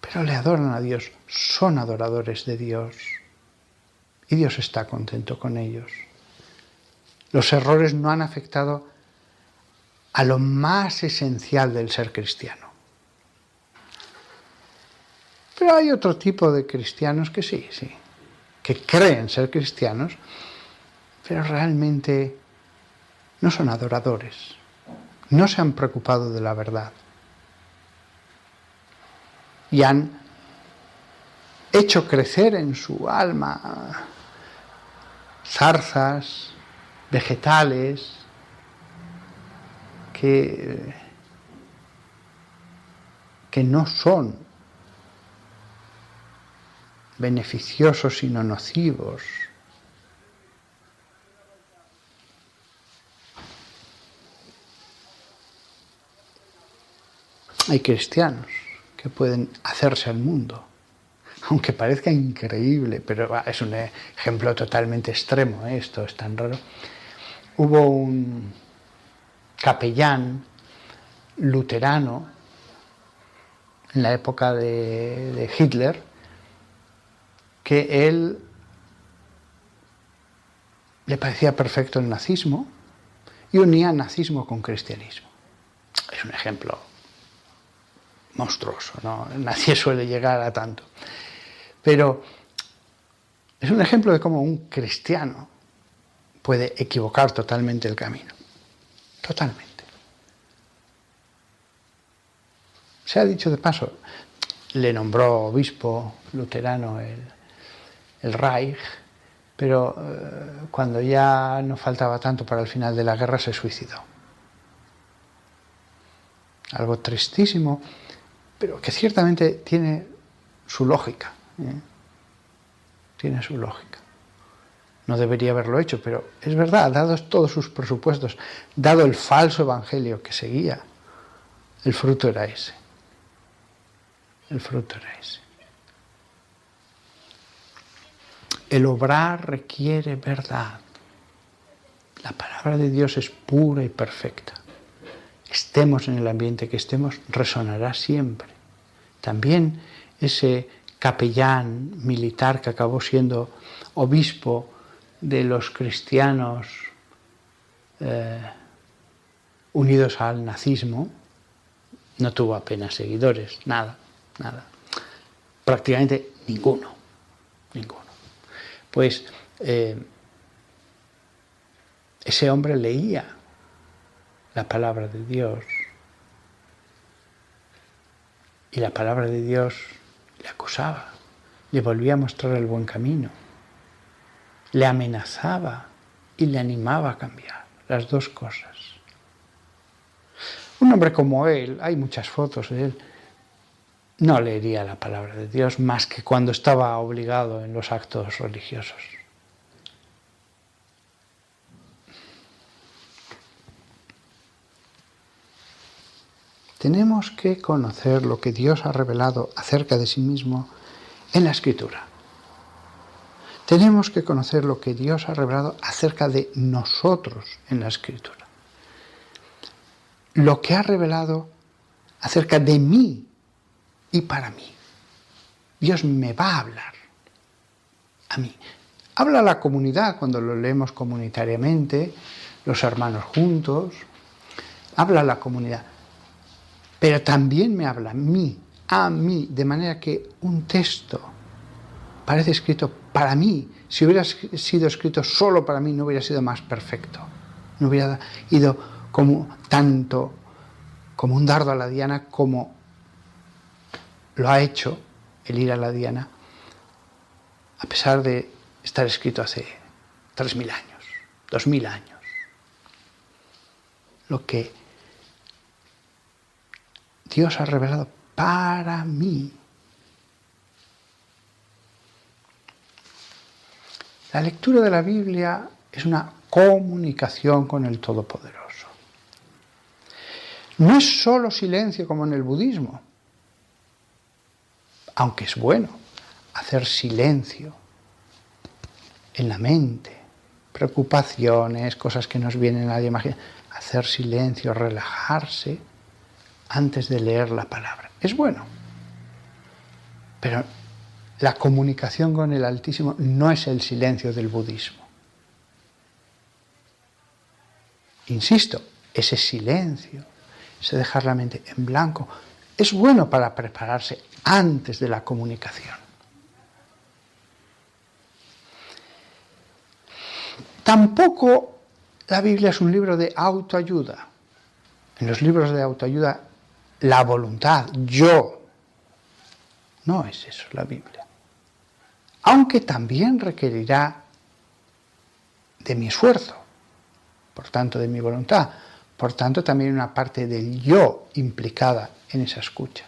pero le adoran a Dios, son adoradores de Dios y Dios está contento con ellos. Los errores no han afectado a lo más esencial del ser cristiano. Pero hay otro tipo de cristianos que sí, que creen ser cristianos, pero realmente no son adoradores, no se han preocupado de la verdad y han hecho crecer en su alma zarzas, vegetales, que no son beneficiosos sino nocivos. Hay cristianos que pueden hacerse al mundo, aunque parezca increíble, pero es un ejemplo totalmente extremo, esto es tan raro. Hubo un capellán luterano en la época de Hitler, que él le parecía perfecto el nazismo y unía nazismo con cristianismo. Es un ejemplo monstruoso, ¿no? Nadie suele llegar a tanto. Pero es un ejemplo de cómo un cristiano puede equivocar totalmente el camino. Totalmente. Se ha dicho de paso, le nombró obispo luterano el Reich, pero cuando ya no faltaba tanto para el final de la guerra se suicidó. Algo tristísimo, pero que ciertamente tiene su lógica. Tiene su lógica. No debería haberlo hecho, pero es verdad, dados todos sus presupuestos, dado el falso evangelio que seguía, el fruto era ese. El fruto era ese. El obrar requiere verdad. La palabra de Dios es pura y perfecta. Estemos en el ambiente que estemos, resonará siempre. También ese capellán militar que acabó siendo obispo de los cristianos unidos al nazismo, no tuvo apenas seguidores, nada. Prácticamente ninguno. Pues ese hombre leía la palabra de Dios y la palabra de Dios le acusaba, le volvía a mostrar el buen camino, le amenazaba y le animaba a cambiar, las dos cosas. Un hombre como él, hay muchas fotos de él, no leería la palabra de Dios más que cuando estaba obligado en los actos religiosos. Tenemos que conocer lo que Dios ha revelado acerca de sí mismo en la Escritura. Tenemos que conocer lo que Dios ha revelado acerca de nosotros en la Escritura. Lo que ha revelado acerca de mí y para mí. Dios me va a hablar a mí. Habla a la comunidad cuando lo leemos comunitariamente, los hermanos juntos. Habla a la comunidad. Pero también me habla a mí, de manera que un texto parece escrito para mí. Si hubiera sido escrito solo para mí, no hubiera sido más perfecto. No hubiera ido tanto como un dardo a la diana, como lo ha hecho el ir a la diana, a pesar de estar escrito hace 3.000 años, 2.000 años. Lo que Dios ha revelado para mí. La lectura de la Biblia es una comunicación con el Todopoderoso. No es solo silencio como en el budismo, aunque es bueno hacer silencio en la mente, preocupaciones, cosas que nos vienen a la imaginación, hacer silencio, relajarse antes de leer la palabra. Es bueno, pero la comunicación con el Altísimo no es el silencio del budismo. Insisto, ese silencio, ese dejar la mente en blanco, es bueno para prepararse antes de la comunicación. Tampoco la Biblia es un libro de autoayuda. En los libros de autoayuda, la voluntad, yo, no es eso la Biblia. aunque también requerirá de mi esfuerzo, por tanto de mi voluntad, por tanto también una parte del yo implicada en esa escucha.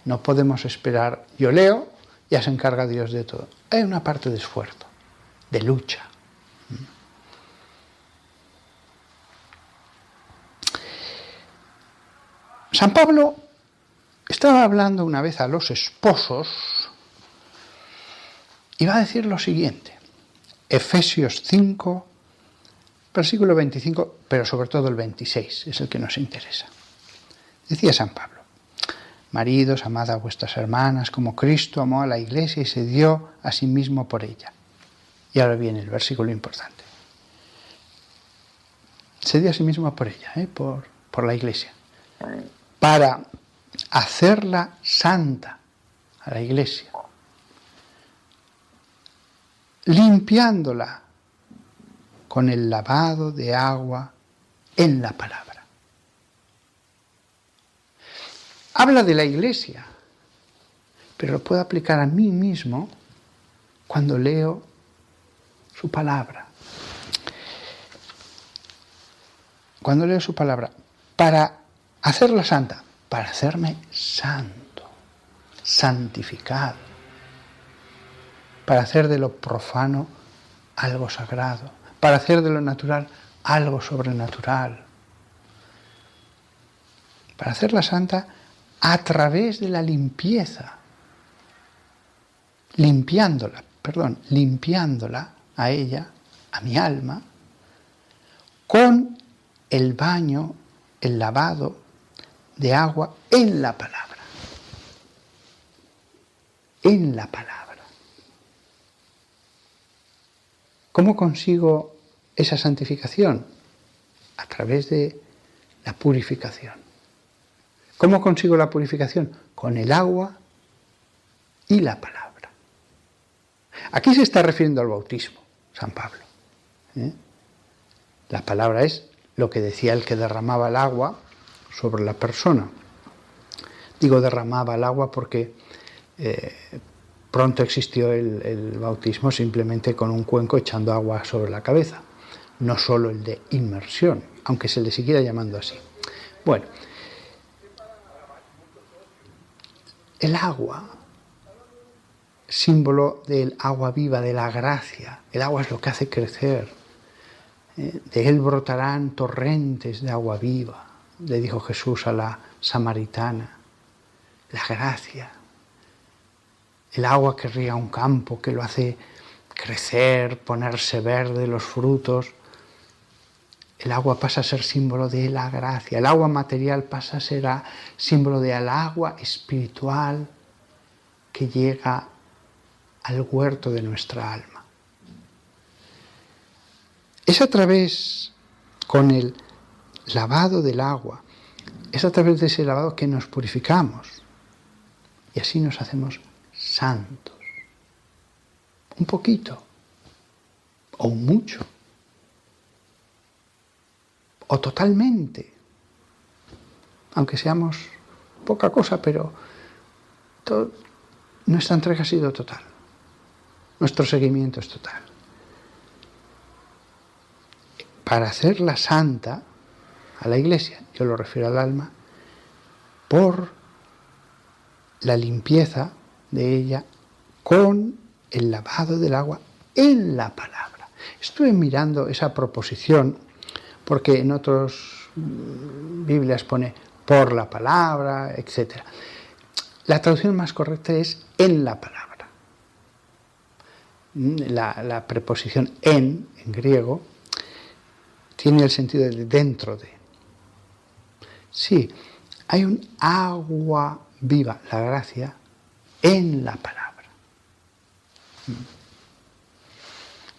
No podemos esperar, yo leo, ya se encarga Dios de todo. Hay una parte de esfuerzo, de lucha. San Pablo estaba hablando una vez a los esposos y va a decir lo siguiente, Efesios 5, versículo 25, pero sobre todo el 26, es el que nos interesa. Decía San Pablo, maridos, amad a vuestras hermanas como Cristo amó a la Iglesia y se dio a sí mismo por ella. Y ahora viene el versículo importante. Se dio a sí mismo por ella, por la Iglesia, para hacerla santa a la Iglesia, limpiándola con el lavado de agua en la palabra. Habla de la Iglesia, pero lo puedo aplicar a mí mismo cuando leo su palabra. Cuando leo su palabra, para hacerla santa, para hacerme santo, santificado, para hacer de lo profano algo sagrado, para hacer de lo natural algo sobrenatural, para hacerla santa a través de la limpieza, limpiándola a ella, a mi alma, con el baño, el lavado de agua en la palabra. En la palabra. ¿Cómo consigo esa santificación? A través de la purificación. ¿Cómo consigo la purificación? Con el agua y la palabra. Aquí se está refiriendo al bautismo, San Pablo. La palabra es lo que decía el que derramaba el agua sobre la persona. Digo derramaba el agua porque pronto existió el bautismo simplemente con un cuenco echando agua sobre la cabeza, no solo el de inmersión, aunque se le siguiera llamando así. Bueno, el agua, símbolo del agua viva, de la gracia, el agua es lo que hace crecer, de él brotarán torrentes de agua viva, le dijo Jesús a la samaritana, la gracia, el agua que riega un campo, que lo hace crecer, ponerse verde, los frutos. El agua pasa a ser símbolo de la gracia, el agua material pasa a ser símbolo del agua espiritual que llega al huerto de nuestra alma. Es a través, con el lavado del agua, es a través de ese lavado que nos purificamos y así nos hacemos santos. Un poquito o un mucho o totalmente, aunque seamos poca cosa, pero nuestra entrega ha sido total, nuestro seguimiento es total. Para hacerla santa a la Iglesia, yo lo refiero al alma, por la limpieza de ella con el lavado del agua en la palabra. Estuve mirando esa proposición porque en otras Biblias pone por la palabra, etc. La traducción más correcta es en la palabra. La preposición en griego, tiene el sentido de dentro de. Sí, hay un agua viva, la gracia, en la palabra.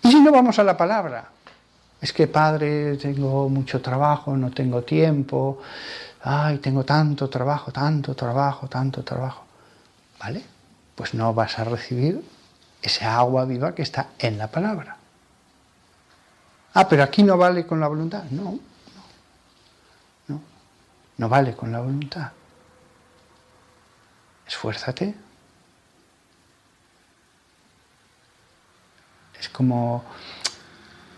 Y si no vamos a la palabra, es que padre, tengo mucho trabajo, no tengo tiempo, tengo tanto trabajo. ¿Vale? Pues no vas a recibir esa agua viva que está en la palabra. Pero aquí no vale con la voluntad. No vale con la voluntad. Esfuérzate, Es como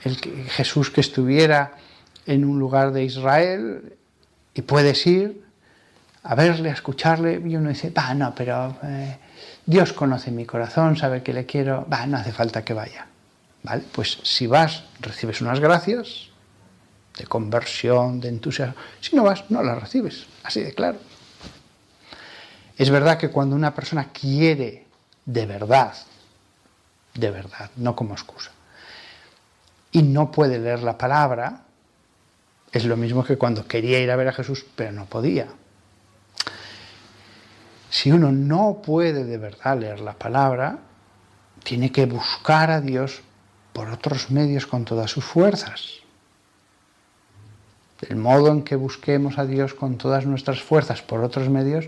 Jesús que estuviera en un lugar de Israel y puedes ir a verle, a escucharle, y uno dice, no, pero Dios conoce mi corazón, sabe que le quiero, no hace falta que vaya. ¿Vale? Pues si vas, recibes unas gracias de conversión, de entusiasmo. Si no vas, no las recibes, así de claro. Es verdad que cuando una persona quiere de verdad, no como excusa, y no puede leer la palabra, es lo mismo que cuando quería ir a ver a Jesús, pero no podía. Si uno no puede de verdad leer la palabra, tiene que buscar a Dios por otros medios con todas sus fuerzas. El modo en que busquemos a Dios con todas nuestras fuerzas por otros medios,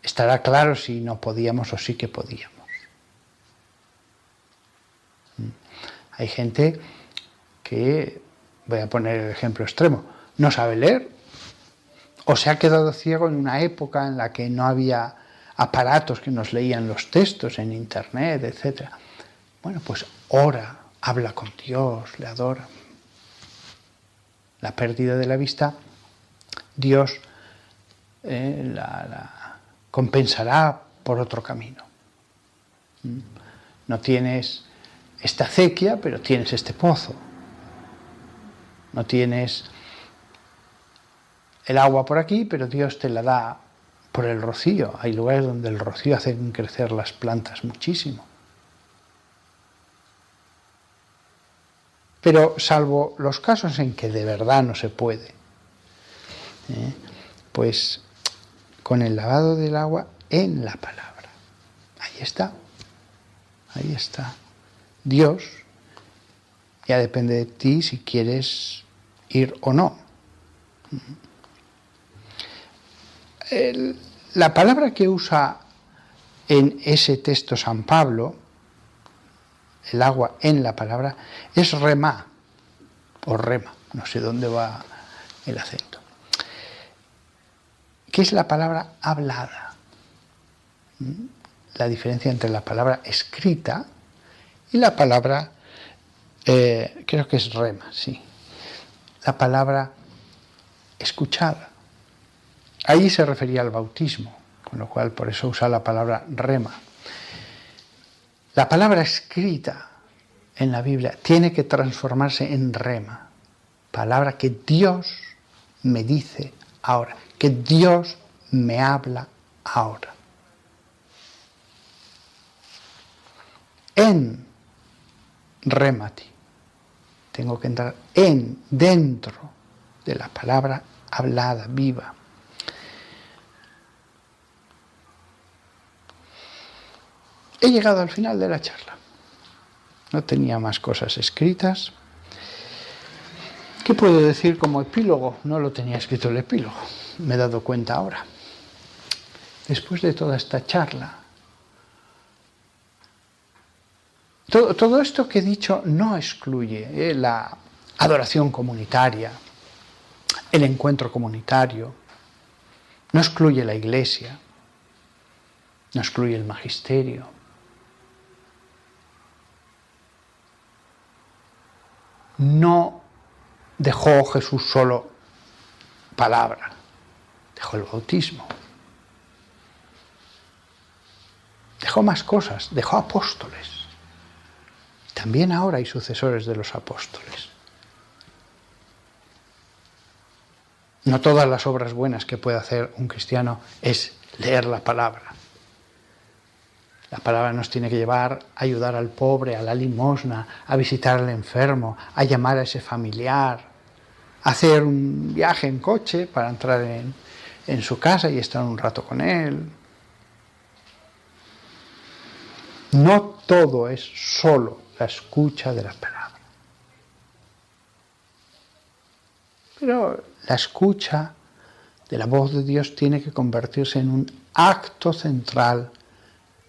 estará claro si no podíamos o sí que podíamos. Hay gente que, voy a poner el ejemplo extremo, no sabe leer o se ha quedado ciego en una época en la que no había aparatos que nos leían los textos en internet, etc. Bueno, pues ora, habla con Dios, le adora. La pérdida de la vista, Dios la compensará por otro camino. No tienes esta acequia, pero tienes este pozo. No tienes el agua por aquí, pero Dios te la da por el rocío. Hay lugares donde el rocío hace crecer las plantas muchísimo. Pero salvo los casos en que de verdad no se puede, pues con el lavado del agua en la palabra. Ahí está. Ahí está. Dios, ya depende de ti si quieres ir o no. La palabra que usa en ese texto San Pablo, el agua en la palabra, es remá o rema, no sé dónde va el acento, que es la palabra hablada. La diferencia entre la palabra escrita y la palabra, creo que es rema, sí, la palabra escuchada. Ahí se refería al bautismo, con lo cual por eso usa la palabra rema. La palabra escrita en la Biblia tiene que transformarse en rema, palabra que Dios me dice ahora, que Dios me habla ahora. En remati, tengo que entrar dentro de la palabra hablada, viva. He llegado al final de la charla. No tenía más cosas escritas. ¿Qué puedo decir como epílogo? No lo tenía escrito el epílogo, me he dado cuenta ahora. Después de toda esta charla, todo esto que he dicho no excluye la adoración comunitaria, el encuentro comunitario, no excluye la iglesia, no excluye el magisterio. No dejó Jesús solo palabra, dejó el bautismo. Dejó más cosas, dejó apóstoles. También ahora hay sucesores de los apóstoles. No todas las obras buenas que puede hacer un cristiano es leer la palabra. La palabra nos tiene que llevar a ayudar al pobre, a la limosna, a visitar al enfermo, a llamar a ese familiar, a hacer un viaje en coche para entrar en su casa y estar un rato con él. No todo es solo la escucha de la palabra. Pero la escucha de la voz de Dios tiene que convertirse en un acto central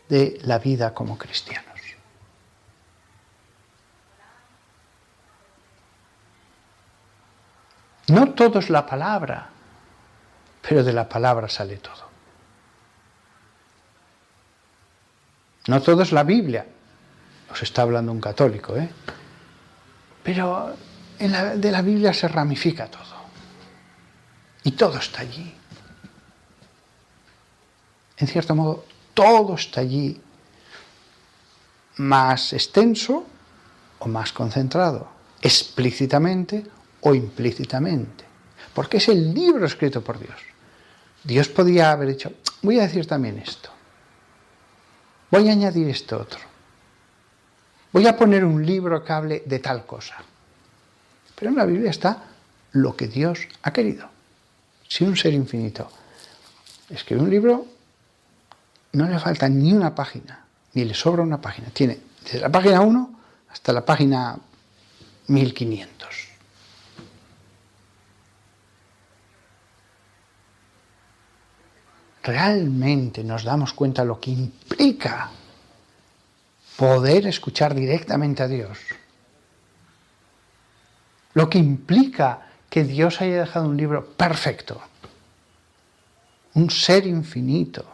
de la vida como cristianos. No todo es la palabra, pero de la palabra sale todo. No todo es la Biblia, Os está hablando un católico, ¿eh? Pero de la Biblia se ramifica todo. Y todo está allí. En cierto modo, todo está allí, más extenso o más concentrado, explícitamente o implícitamente, porque es el libro escrito por Dios. Dios podía haber dicho, voy a decir también esto, voy a añadir esto otro, voy a poner un libro que hable de tal cosa. Pero en la Biblia está lo que Dios ha querido. Si un ser infinito escribe un libro, no le falta ni una página, ni le sobra una página. Tiene desde la página 1 hasta la página 1500. Realmente nos damos cuenta lo que implica poder escuchar directamente a Dios. Lo que implica que Dios haya dejado un libro perfecto. Un ser infinito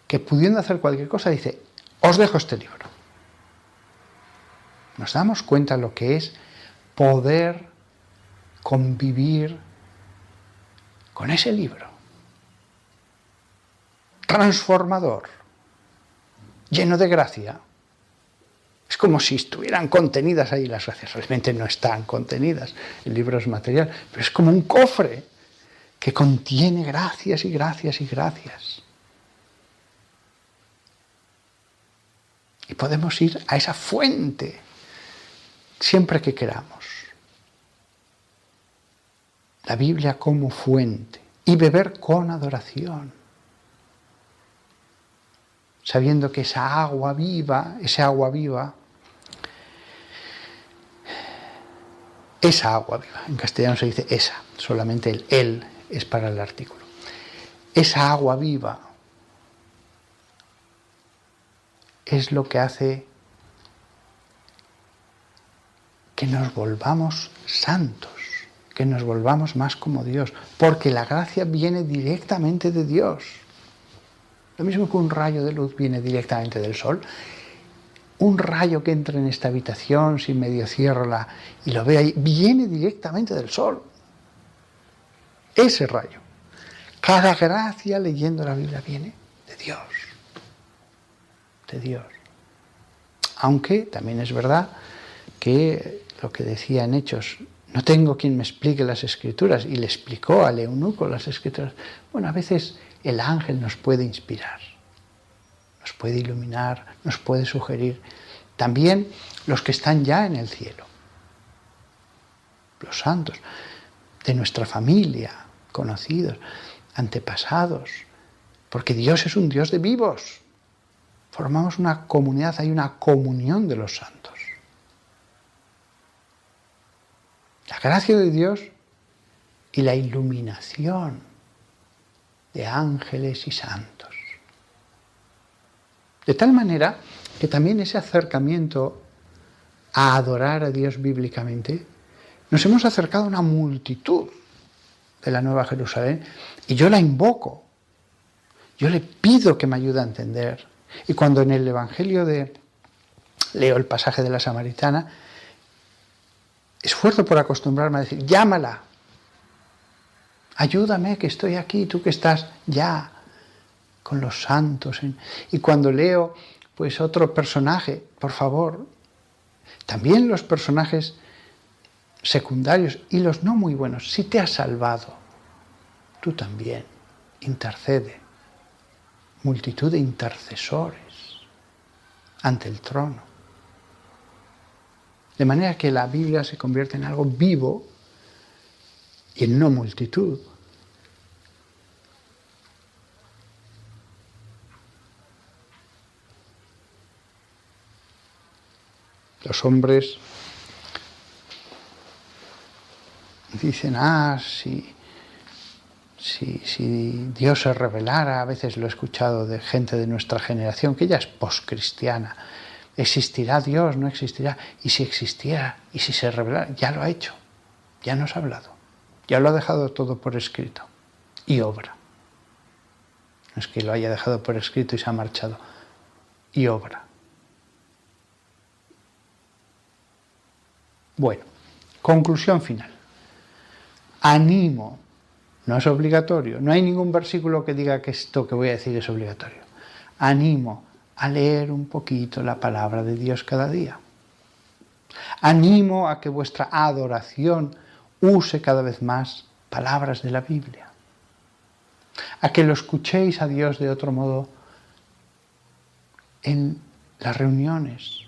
que pudiendo hacer cualquier cosa dice, os dejo este libro. Nos damos cuenta lo que es poder convivir con ese libro. Transformador, lleno de gracia. Es como si estuvieran contenidas ahí las gracias. Realmente no están contenidas, el libro es material, pero es como un cofre que contiene gracias y gracias y gracias. Y podemos ir a esa fuente siempre que queramos. La Biblia como fuente y beber con adoración. Sabiendo que esa agua viva, esa agua viva, en castellano se dice esa, solamente el él es para el artículo. Esa agua viva es lo que hace que nos volvamos santos, que nos volvamos más como Dios, porque la gracia viene directamente de Dios. Lo mismo que un rayo de luz viene directamente del sol. Un rayo que entra en esta habitación, si medio cierro y lo veo ahí, viene directamente del sol. Ese rayo. Cada gracia leyendo la Biblia viene de Dios. De Dios. Aunque también es verdad que lo que decía en Hechos, no tengo quien me explique las Escrituras, y le explicó al eunuco las Escrituras. Bueno, a veces el ángel nos puede inspirar, nos puede iluminar, nos puede sugerir. También los que están ya en el cielo, los santos, de nuestra familia, conocidos, antepasados, porque Dios es un Dios de vivos. Formamos una comunidad, hay una comunión de los santos. La gracia de Dios y la iluminación de ángeles y santos. De tal manera que también ese acercamiento a adorar a Dios bíblicamente, nos hemos acercado a una multitud de la Nueva Jerusalén y yo la invoco, yo le pido que me ayude a entender. Y cuando en el Evangelio leo el pasaje de la Samaritana, esfuerzo por acostumbrarme a decir, llámala, ayúdame que estoy aquí, tú que estás ya con los santos. Y cuando leo pues otro personaje, por favor, también los personajes secundarios y los no muy buenos, si te has salvado, tú también, intercede. Multitud de intercesores ante el trono. De manera que la Biblia se convierte en algo vivo y en no multitud. Los hombres dicen, si Dios se revelara, a veces lo he escuchado de gente de nuestra generación, que ya es poscristiana, ¿existirá Dios? ¿No existirá? Y si existiera, y si se revelara, ya lo ha hecho, ya nos ha hablado, ya lo ha dejado todo por escrito y obra. No es que lo haya dejado por escrito y se ha marchado, y obra. Bueno, conclusión final. Animo, no es obligatorio, no hay ningún versículo que diga que esto que voy a decir es obligatorio. Animo a leer un poquito la palabra de Dios cada día. Animo a que vuestra adoración use cada vez más palabras de la Biblia. A que lo escuchéis a Dios de otro modo en las reuniones,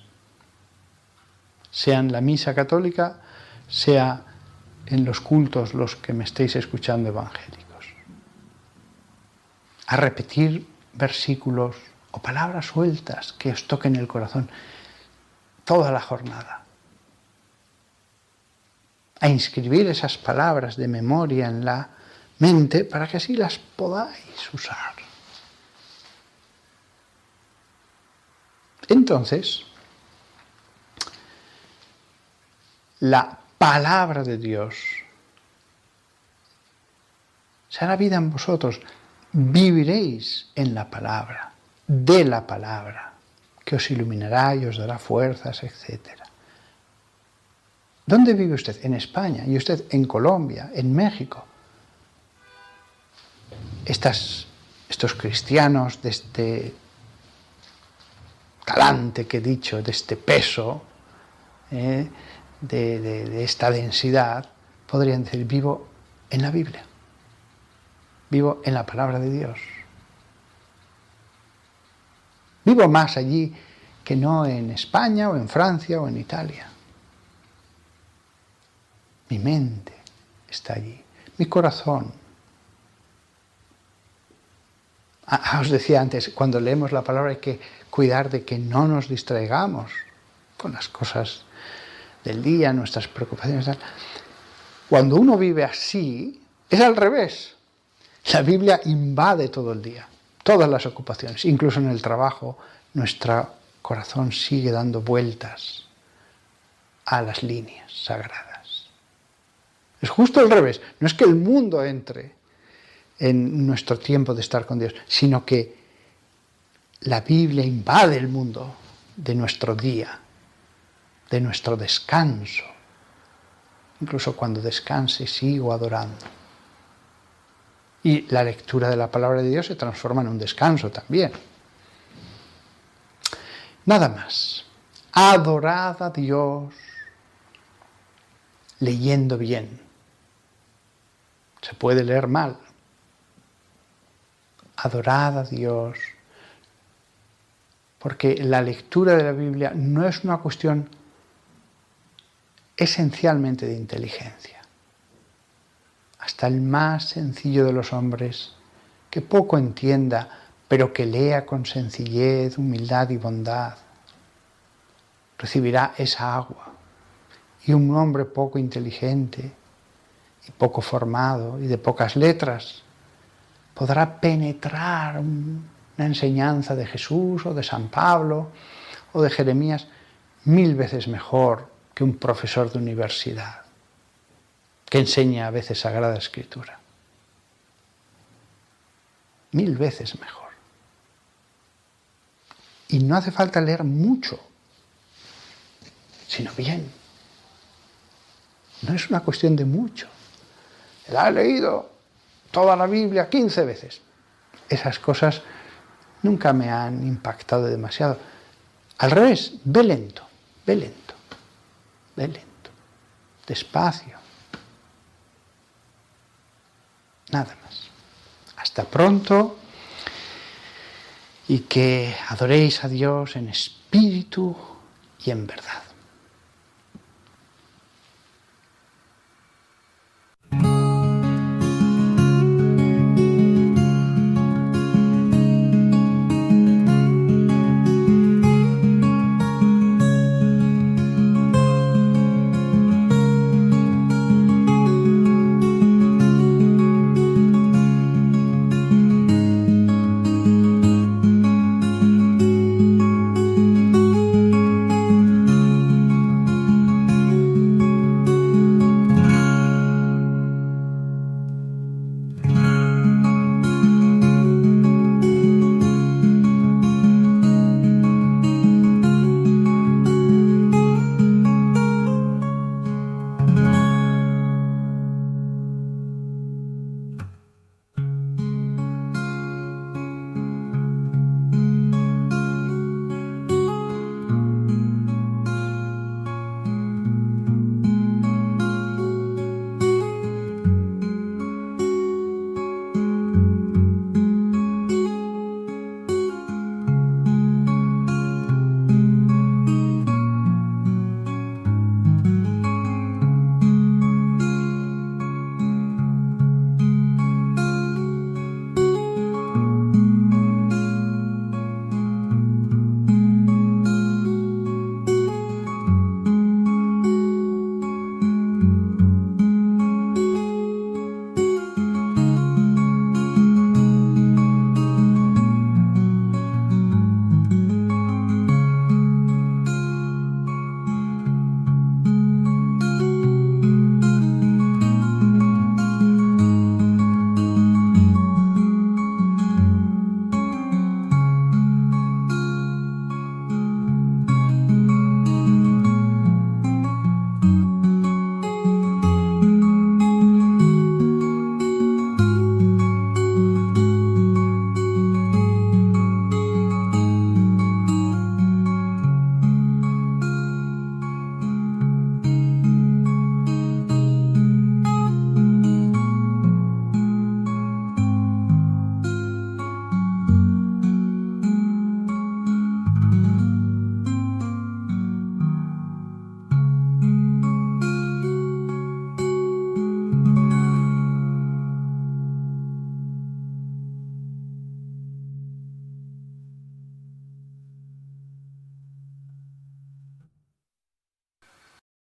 sea en la misa católica, sea en los cultos los que me estéis escuchando evangélicos. A repetir versículos o palabras sueltas que os toquen el corazón toda la jornada. A inscribir esas palabras de memoria en la mente para que así las podáis usar. Entonces, la palabra de Dios se hará vida en vosotros. Viviréis en la palabra, de la palabra, que os iluminará y os dará fuerzas, etc. ¿Dónde vive usted? En España. ¿Y usted en Colombia? ¿En México? Estos cristianos de este talante que he dicho, de este peso, de esta densidad, podrían decir, vivo en la Biblia, vivo en la palabra de Dios. Vivo más allí que no en España o en Francia o en Italia. Mi mente está allí, mi corazón. Os decía antes, cuando leemos la palabra hay que cuidar de que no nos distraigamos con las cosas del día, nuestras preocupaciones. Cuando uno vive así, es al revés. La Biblia invade todo el día, todas las ocupaciones, incluso en el trabajo, nuestro corazón sigue dando vueltas a las líneas sagradas. Es justo al revés, no es que el mundo entre en nuestro tiempo de estar con Dios, sino que la Biblia invade el mundo de nuestro día, de nuestro descanso. Incluso cuando descanse sigo adorando. Y la lectura de la palabra de Dios se transforma en un descanso también. Nada más. Adorad a Dios leyendo bien. Se puede leer mal. Adorad a Dios, porque la lectura de la Biblia no es una cuestión esencialmente de inteligencia. Hasta el más sencillo de los hombres, que poco entienda, pero que lea con sencillez, humildad y bondad, recibirá esa agua. Y un hombre poco inteligente y poco formado y de pocas letras podrá penetrar una enseñanza de Jesús o de San Pablo o de Jeremías 1000 veces mejor que un profesor de universidad que enseña a veces Sagrada Escritura. 1000 veces mejor. Y no hace falta leer mucho, sino bien. No es una cuestión de mucho. La he leído toda la Biblia 15 veces. Esas cosas nunca me han impactado demasiado. Al revés, ve lento, despacio. Nada más. Hasta pronto y que adoréis a Dios en espíritu y en verdad.